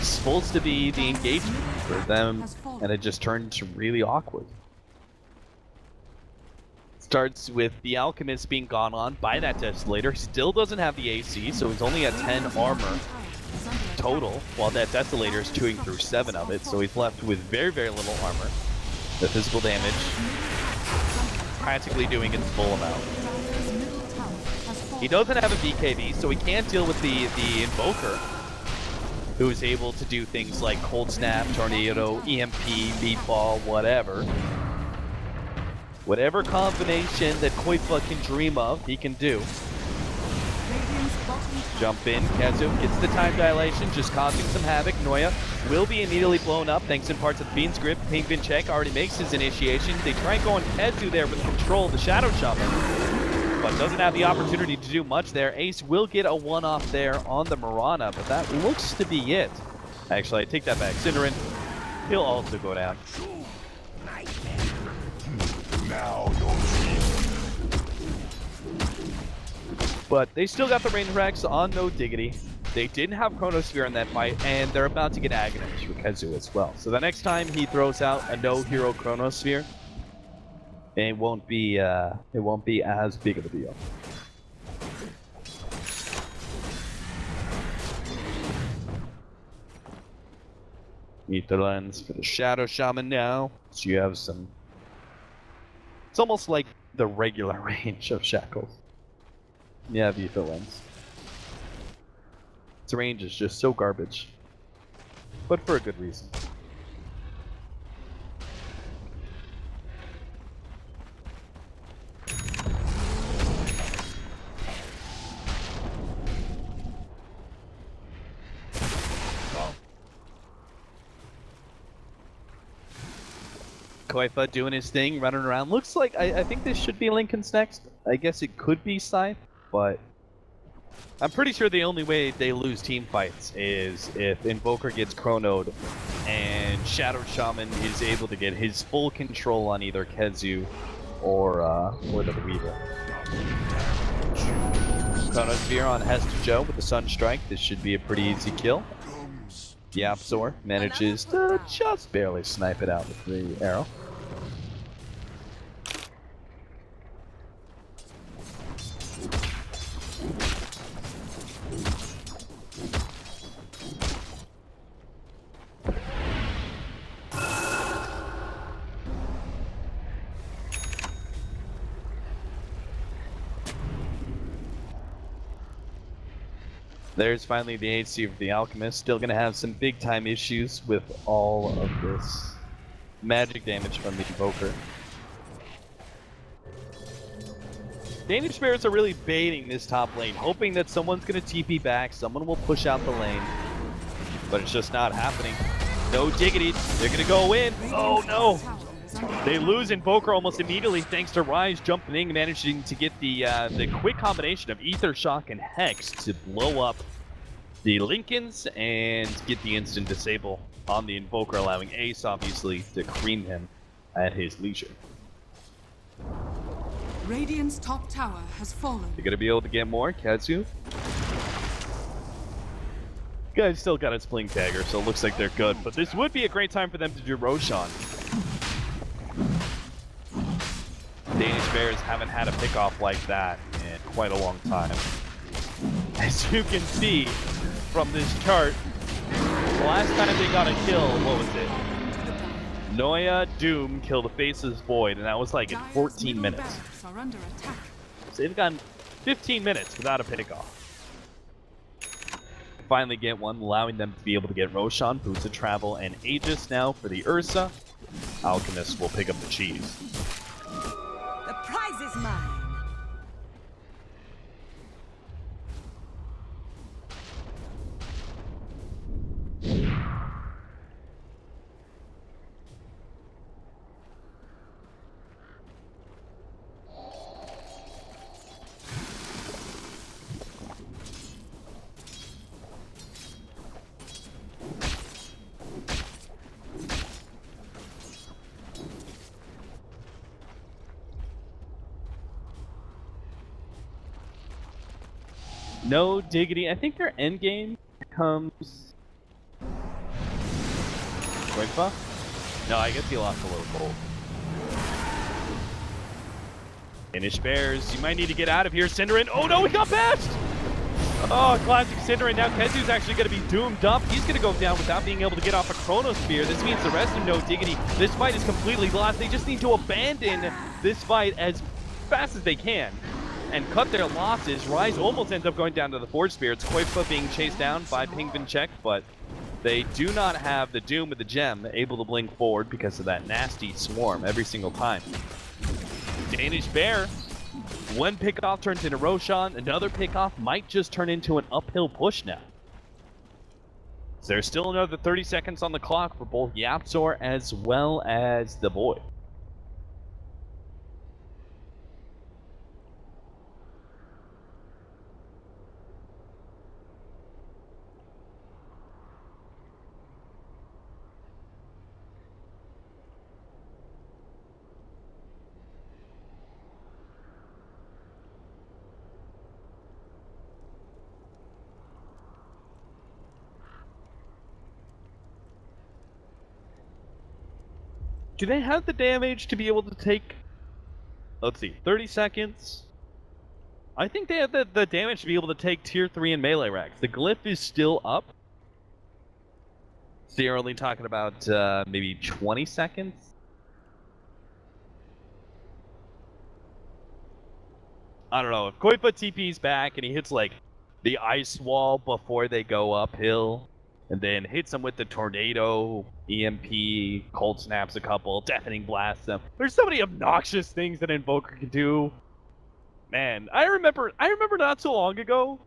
S5: supposed to be the engagement for them, and it just turned really awkward. Starts with the Alchemist being gone on by that Desolator. Still doesn't have the AC, so he's only at 10 armor total, while that Desolator is chewing through 7 of it, so he's left with very, very little armor. The physical damage practically doing its full amount. He doesn't have a BKB, so he can't deal with the Invoker, who is able to do things like Cold Snap, Tornado, EMP, Meatball, whatever. Whatever combination that Koifa can dream of, he can do. Jump in, Kazu gets the time dilation, just causing some havoc. Noya will be immediately blown up thanks in part to the Fiend's Grip. Pink Vinchek already makes his initiation. They try and go on Kazu there with control of the Shadow Shaman, but doesn't have the opportunity to do much there. Ace will get a one-off there on the Mirana, but that looks to be it. Actually, I take that back. Cinderin, he'll also go down.
S2: Now you're
S5: But they still got the range racks on no Diggity. They didn't have Chronosphere in that fight, and they're about to get Agonized with Kazu as well. So the next time he throws out a no-hero Chronosphere, it won't be as big of a deal. Meet the lens for the Shadow Shaman now. So you have some. It's almost like the regular range of Shackles. Yeah, Vita lens. Its range is just so garbage, but for a good reason. Koifa doing his thing, running around. Looks like, I think this should be Lincoln's next. I guess it could be Scythe, but I'm pretty sure the only way they lose team fights is if Invoker gets chronoed and Shadow Shaman is able to get his full control on either Kazu or the Weaver. Chronosphere on Hester Joe with the Sunstrike. This should be a pretty easy kill. Yapzor manages to just barely snipe it out with the arrow. There's finally the AC of the Alchemist. Still going to have some big time issues with all of this magic damage from the Invoker. Danish Spirits are really baiting this top lane, hoping that someone's going to TP back, someone will push out the lane. But it's just not happening. No Diggity, they're going to go in. Oh no! They lose Invoker almost immediately thanks to Rise jumping in, managing to get the quick combination of Ether Shock and Hex to blow up the Lincolns and get the instant disable on the Invoker, allowing Ace obviously to cream him at his leisure.
S1: Radiant's top tower has fallen.
S5: You're gonna be able to get more, Kazu. Guy's still got his Blink Dagger, so it looks like they're good, but this would be a great time for them to do Roshan. Danish Bears haven't had a pickoff like that in quite a long time. As you can see from this chart, the last time they got a kill, what was it? Noya Doom killed a Faceless Void, and that was like in 14 minutes. So they've gone 15 minutes without a pickoff. Finally get one, allowing them to be able to get Roshan, Boots of Travel, and Aegis now for the Ursa. Alchemist will pick up the cheese.
S4: The prize is mine.
S5: No Diggity. I think their end game comes... Qualifier? No, I guess he lost a little gold. Danish Bears, you might need to get out of here, Cinderin. Oh no, he got bashed! Oh, classic Cinderin. Now Kenzu's actually going to be doomed up. He's going to go down without being able to get off a Chronosphere. This means the rest of them know Diggity. This fight is completely lost. They just need to abandon this fight as fast as they can and cut their losses. Rise almost ends up going down to the Forge Spirits. Koifa being chased down by Pingvinchek, but they do not have the Doom with the Gem able to blink forward because of that nasty swarm every single time. Danish Bear, one pickoff turns into Roshan, another pickoff might just turn into an uphill push now. So there's still another 30 seconds on the clock for both Yapzor as well as the Void. Do they have the damage to be able to take, let's see, 30 seconds? I think they have the damage to be able to take tier 3 and melee racks. The glyph is still up. So you're only talking about maybe 20 seconds? I don't know. If Koifa TP's back and he hits like the ice wall before they go uphill, and then hits them with the tornado, EMP, cold snaps a couple, deafening blasts them. There's so many obnoxious things that Invoker can do. Man, I remember not so long ago,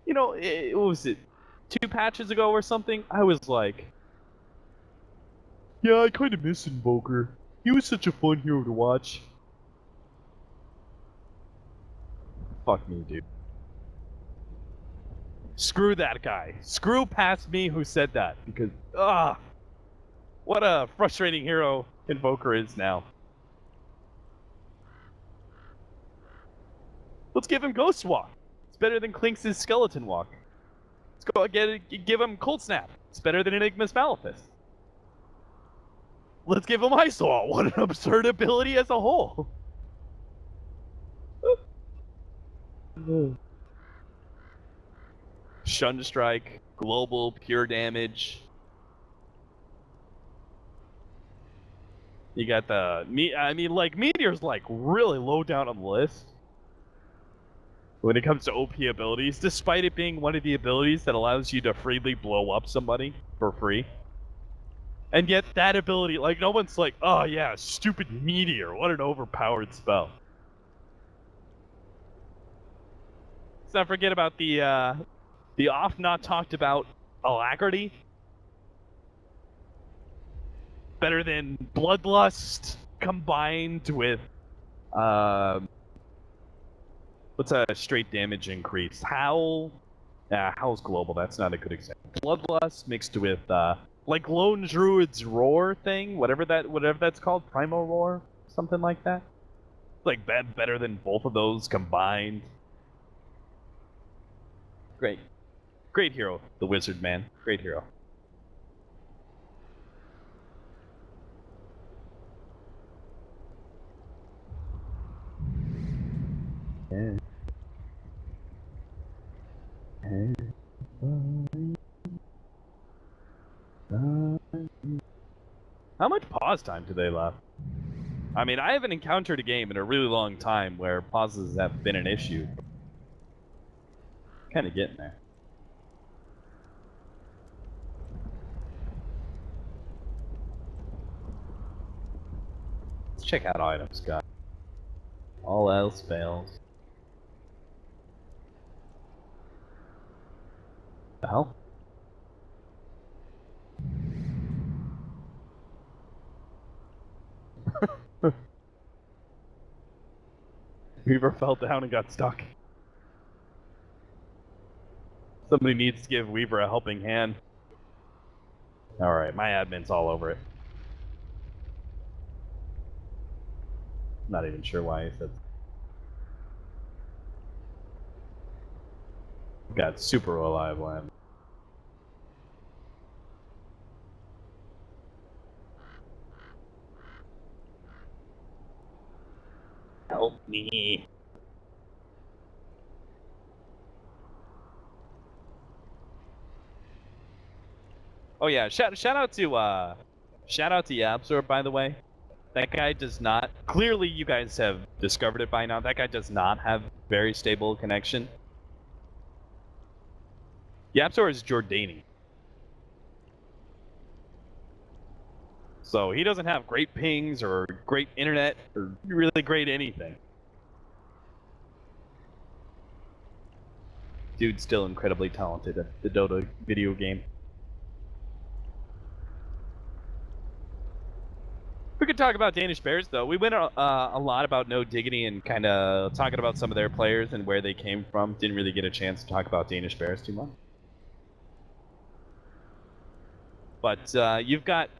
S5: you know, what was it, 2 patches ago or something? I was like, yeah, I kind of miss Invoker. He was such a fun hero to watch. Fuck me, dude. Screw that guy. Screw past me who said that, because, what a frustrating hero Invoker is now. Let's give him Ghost Walk. It's better than Clinks' Skeleton Walk. Let's go give him Cold Snap. It's better than Enigma's Malefice. Let's give him Ice Wall. What an absurd ability as a whole. Shun Strike, global, pure damage. You got the Meteor's like really low down on the list when it comes to OP abilities, despite it being one of the abilities that allows you to freely blow up somebody for free. And yet that ability, like, no one's like, oh yeah, stupid Meteor, what an overpowered spell. Let's not forget about the oft not talked about Alacrity. Better than Bloodlust combined with what's a straight damage increase? Howl? Howl's global, that's not a good example. Bloodlust mixed with like Lone Druid's Roar thing, whatever that's called, Primal Roar, something like that. Like better than both of those combined. Great. Great hero, the Wizard Man. Great hero. How much pause time do they left? I mean, I haven't encountered a game in a really long time where pauses have been an issue. Kind of getting there. Let's check out items, guys. All else fails. The hell? Weaver fell down and got stuck. Somebody needs to give Weaver a helping hand. Alright, my admin's all over it. Not even sure why he said. Got super reliable admin. Help me. Oh yeah, shout out to Yapsor, by the way. That guy does not. Clearly, you guys have discovered it by now. That guy does not have very stable connection. Yapsor is Jordanian, so he doesn't have great pings or great internet or really great anything. Dude's still incredibly talented at the Dota video game. We could talk about Danish Bears, though. We went a lot about No Diggity and kind of talking about some of their players and where they came from. Didn't really get a chance to talk about Danish Bears too much. But you've got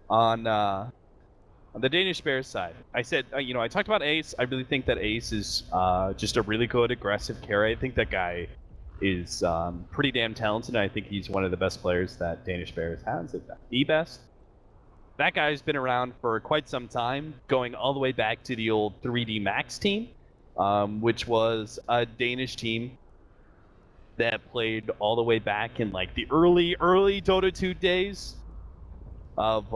S5: on the Danish Bears side, I said, you know, I talked about Ace. I really think that Ace is just a really good aggressive carry. I think that guy is pretty damn talented. I think he's one of the best players that Danish Bears has. The best. That guy's been around for quite some time, going all the way back to the old 3D Max team, which was a Danish team that played all the way back in like the early Dota 2 days of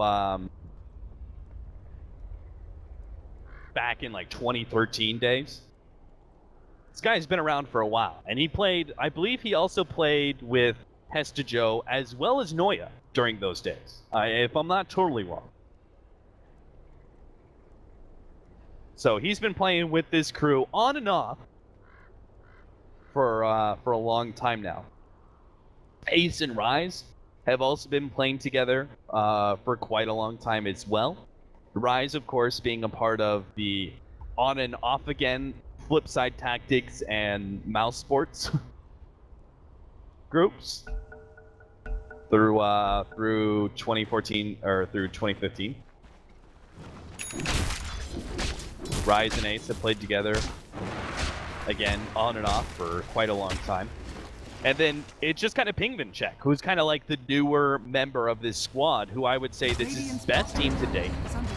S5: back in like 2013 days. This guy's been around for a while, and he played, I believe he also played with Hesta Joe as well as Noya during those days, if I'm not totally wrong. So he's been playing with this crew on and off for a long time now. Ace and Rise have also been playing together for quite a long time as well. Rise, of course, being a part of the on and off again Flipside Tactics and Mouse Sports groups through 2014 or through 2015. Rise and Ace have played together again on and off for quite a long time. And then it's just kind of Pingvincheck, who's kind of like the newer member of this squad, who I would say this is his best team to date.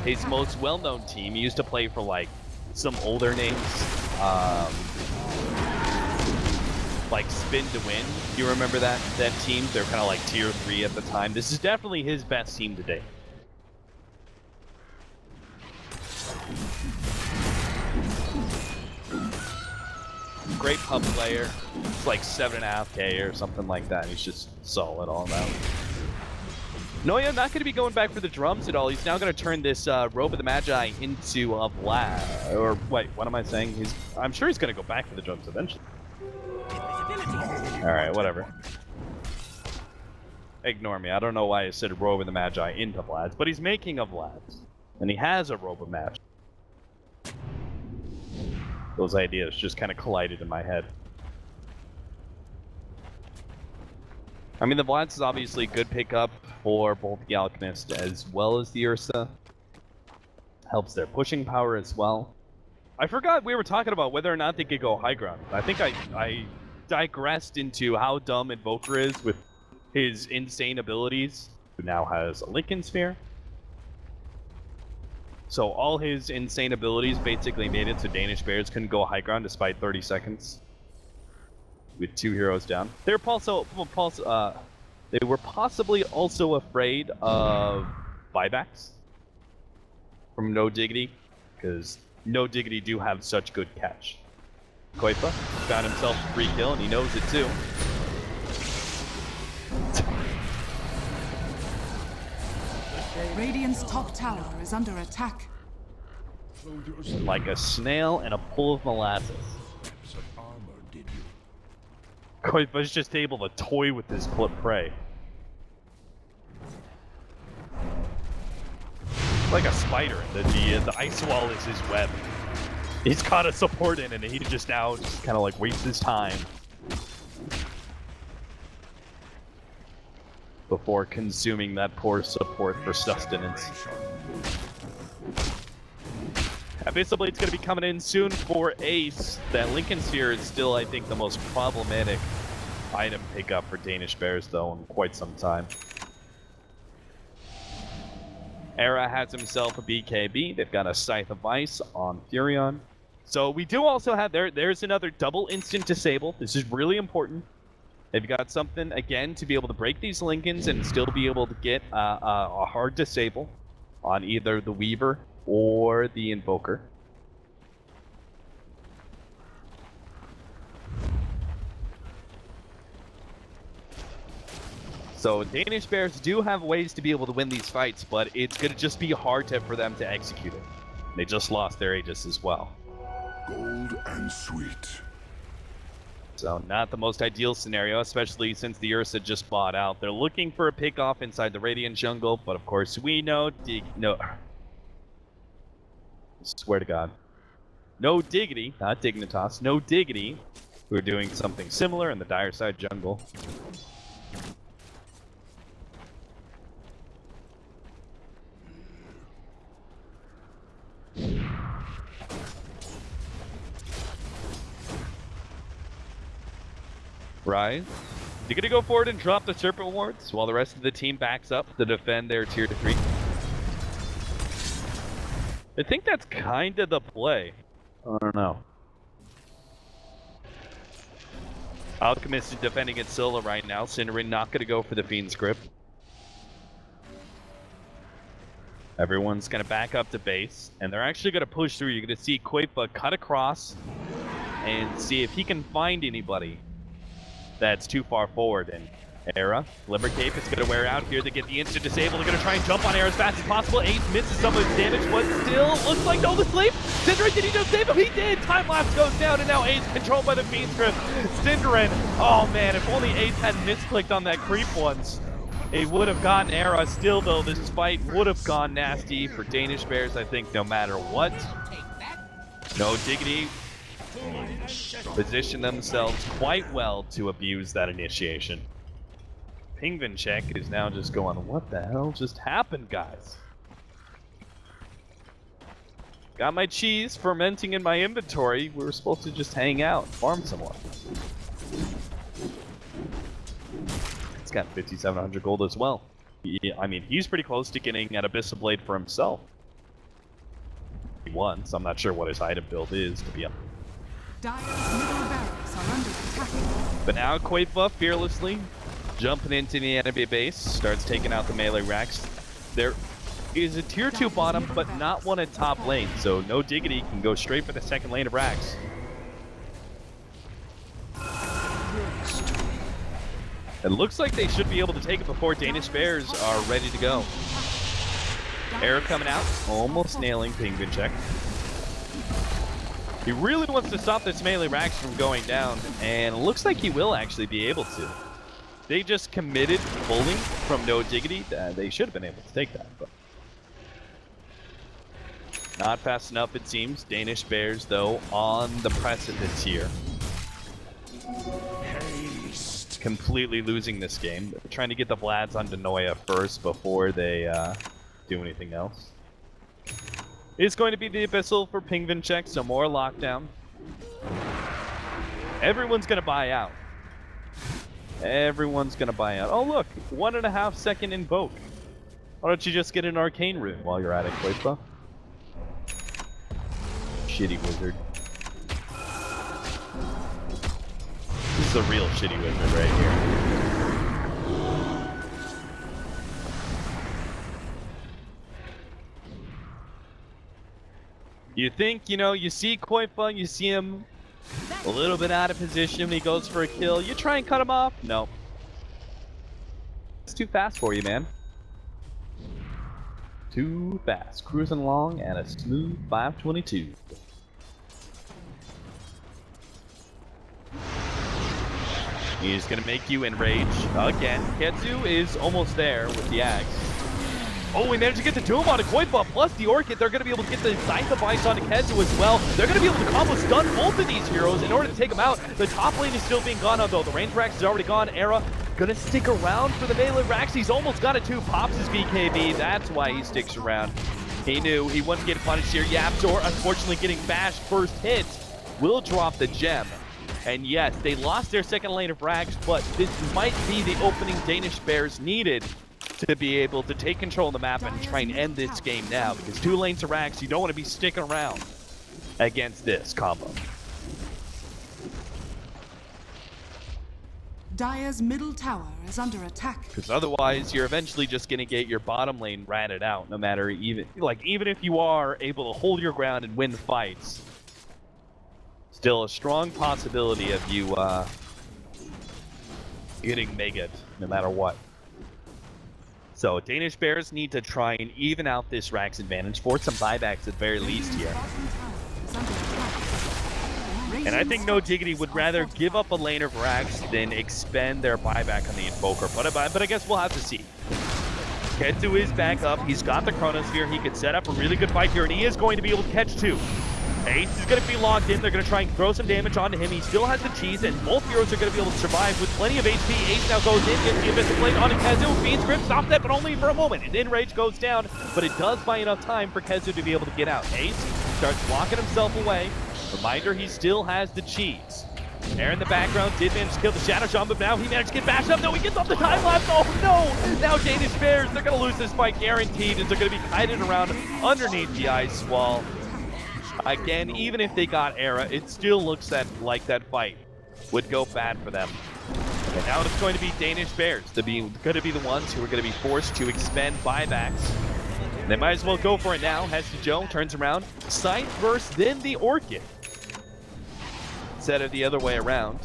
S5: His most well-known team. He used to play for like some older names, like Spin to Win. You remember that team? They're kind of like tier 3 at the time. This is definitely his best team to date. Great pub player. It's like 7.5K or something like that. He's just solid all around. Noya not going to be going back for the drums at all. He's now going to turn this Robe of the Magi into a Vlad. Or wait, what am I saying? I'm sure he's going to go back for the drums eventually. Alright, whatever. Ignore me. I don't know why I said Robe of the Magi into Vlad's, but he's making a Vlad's. And he has a Robe of Magi. Those ideas just kind of collided in my head. I mean, the Vlad's is obviously a good pickup for both the Alchemist as well as the Ursa. Helps their pushing power as well. I forgot we were talking about whether or not they could go high ground. I think I digressed into how dumb Invoker is with his insane abilities. Who now has a Lincoln Sphere. So all his insane abilities basically made it so Danish Bears couldn't go high ground despite 30 seconds. With 2 heroes down. They were possibly also afraid of buybacks from No Diggity, because No Diggity do have such good catch. Koipa found himself a free kill, and he knows it too.
S1: Radiant's top tower is under attack.
S5: Like a snail in a pool of molasses. Koipa's just able to toy with his prey. Like a spider, the ice wall is his web. He's got a support in it, and he just kind of like wastes his time before consuming that poor support for sustenance. Abyssal Blade's going to be coming in soon for Ace. That Lincoln Sphere is still, I think, the most problematic item pickup for Danish Bears, though, in quite some time. Era has himself a BKB. They've got a Scythe of Ice on Furion. So we do also have there's another double instant disable. This is really important. They've got something, again, to be able to break these Lincolns and still be able to get a hard disable on either the Weaver or the Invoker. So Danish Bears do have ways to be able to win these fights, but it's going to just be hard for them to execute it. They just lost their Aegis as well.
S2: Gold and sweet.
S5: So not the most ideal scenario, especially since the Ursa just bought out. They're looking for a pick-off inside the Radiant jungle, but of course we know swear to God. No Diggity, not Dignitas, no Diggity, who are doing something similar in the dire side jungle. Rise. They're gonna go forward and drop the Serpent Wards while the rest of the team backs up to defend their tier 3. I think that's kind of the play. I don't know. Alchemist is defending its solo right now. Cinderin not gonna go for the Fiend's Grip. Everyone's gonna back up to base, and they're actually gonna push through. You're gonna see Quaifa cut across and see if he can find anybody that's too far forward. And Era, Limber Cape is going to wear out here. They get the instant disable. They're going to try and jump on Era as fast as possible. Ace misses some of his damage, but still looks like no to sleep. Cinderin, did he just save him? He did! Time lapse goes down, and now Ace controlled by the Fiend's Grip. Cinderin, oh man, if only Ace had misclicked on that creep once, it would have gotten Era. Still though, this fight would have gone nasty for Danish Bears, I think, no matter what. No Diggity position themselves quite well to abuse that initiation. Penguin Check is now just going, what the hell just happened, guys? Got my cheese fermenting in my inventory. We were supposed to just hang out, farm someone. He's got 5,700 gold as well. I mean, he's pretty close to getting an Abyssal Blade for himself. He won, so I'm not sure what his item build is, to be honest.
S1: Dire's middle barracks are under attack.
S5: But now Quaifa fearlessly jumping into the enemy base, starts taking out the melee racks. There is a tier 2 bottom, but not one at top lane, so no Diggity can go straight for the second lane of racks. It looks like they should be able to take it before Danish Bears are ready to go. Arrow coming out, almost nailing Penguin Check. He really wants to stop this melee racks from going down, and it looks like he will actually be able to. They just committed fully from no Diggity. They should have been able to take that, but not fast enough, it seems. Danish Bears, though, on the precipice here.
S2: Haste.
S5: Completely losing this game. They're trying to get the Vlads on Denoya first before they do anything else. It's going to be the Abyssal for Penguin Check, so more lockdown. Everyone's going to buy out. Everyone's going to buy out. Oh, look, 1.5 second invoke. Why don't you just get an arcane rune while you're at it, Quaifa? Shitty wizard. This is a real shitty wizard right here. You think, you know, you see Quaifa, you see him a little bit out of position when he goes for a kill. You try and cut him off? No. It's too fast for you, man. Too fast. Cruising along at a smooth 522. He's gonna make you enrage again. Ketsu is almost there with the axe. Oh, we managed to get the Doom onto Quaifa plus the Orchid. They're going to be able to get the Scythe of Ice onto Ketsu as well. They're going to be able to combo stun both of these heroes in order to take them out. The top lane is still being gone on though. The range Rax is already gone. Era going to stick around for the melee Rax. He's almost got it too. Pops his BKB. That's why he sticks around. He knew he wouldn't get punished here. Yapzor, unfortunately, getting bashed first hit, will drop the gem. And yes, they lost their second lane of Rax, but this might be the opening Danish Bears needed to be able to take control of the map and try and end this game now, because 2 lanes of Rax, you don't want to be sticking around. against this combo.
S1: Dire's middle tower is under attack.
S5: Because otherwise, you're eventually just going to get your bottom lane ratted out, no matter even if you are able to hold your ground and win fights. Still a strong possibility of you getting mega no matter what. So Danish Bears need to try and even out this Rax advantage, force some buybacks at very least here. And I think no Diggity would rather give up a lane of Rax than expend their buyback on the Invoker. But I guess we'll have to see. Ketsu is back up. He's got the Chronosphere. He could set up a really good fight here, and he is going to be able to catch two. Ace is going to be locked in. They're going to try and throw some damage onto him. He still has the cheese, and both heroes are going to be able to survive with plenty of HP. Ace now goes in, gets the Abyssal Blade onto Kezu. Fiend's Grip stops that, but only for a moment. And then Rage goes down, but it does buy enough time for Kezu to be able to get out. Ace starts walking himself away. Reminder, he still has the cheese. Air in the background did manage to kill the Shadow Shaman, but now he managed to get bashed up. No, he gets off the time lapse. Oh no! Now Danish Bears, they're going to lose this fight guaranteed, as they're going to be kited around underneath the ice wall. Again, even if they got Era, it still looks like that fight would go bad for them. And now it's going to be Danish Bears going to be the ones who are going to be forced to expend buybacks. They might as well go for it now. Heads to Joe, turns around. Scythe first, then the Orchid. Instead of the other way around.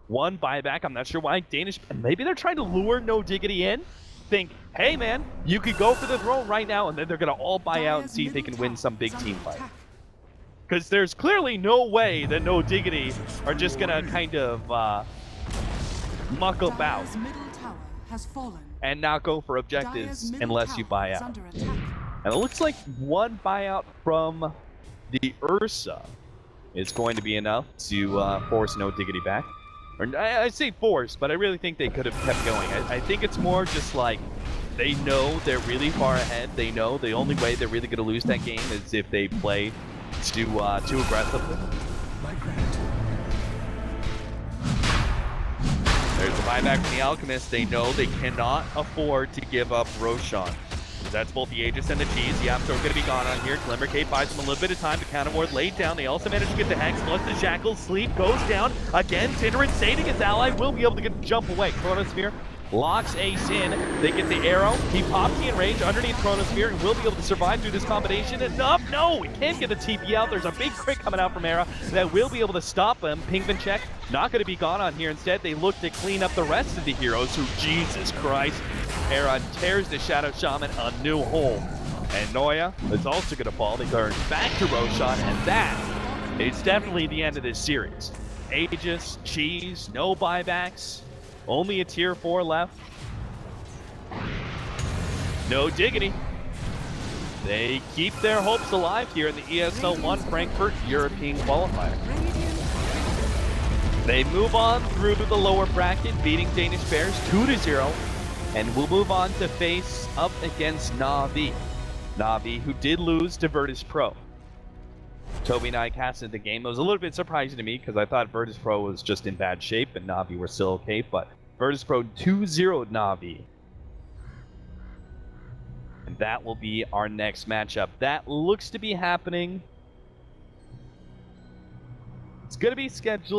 S5: One buyback, I'm not sure why. Danish, maybe they're trying to lure No Diggity in. Think, hey man, you could go for the throne right now, and then they're going to all buy out and see if they can win some big team fight. Because there's clearly no way that No Diggity are just going to kind of muck about and not go for objectives unless you buy out. And it looks like one buyout from the Ursa is going to be enough to force No Diggity back. Or I say force, but I really think they could have kept going. I think it's more just like they know they're really far ahead. They know the only way they're really going to lose that game is if they play too aggressively. There's the buyback from the Alchemist. They know they cannot afford to give up Roshan. That's both the Aegis and the cheese. Yapster are going to be gone on here. Glimmercade buys them a little bit of time to counter ward laid down. They also manage to get the Hex, plus the Shackles. Sleep goes down. Again, Tinderin saving his ally. Will be able to jump away. Chronosphere locks Ace in. They get the arrow. He pops the enrage underneath Chronosphere and will be able to survive through this combination. Enough? No, we can't get the TP out. There's a big crit coming out from Era that will be able to stop him. Pingvin check not going to be gone on here. Instead, they look to clean up the rest of the heroes who, Jesus Christ. Era tears the Shadow Shaman a new hole. And Noya is also going to fall. They turn back to Roshan, and that is definitely the end of this series. Aegis, cheese, no buybacks. Only a tier 4 left. No Diggity. They keep their hopes alive here in the ESL One Frankfurt European Qualifier. They move on through to the lower bracket, beating Danish Bears 2-0, and will move on to face up against Na'Vi. Na'Vi, who did lose to Virtus Pro. Toby and I casted the game. It was a little bit surprising to me because I thought Virtus Pro was just in bad shape and Na'Vi were still okay, but Virtus Pro 2-0'd Na'Vi. And that will be our next matchup. That looks to be happening. It's going to be scheduled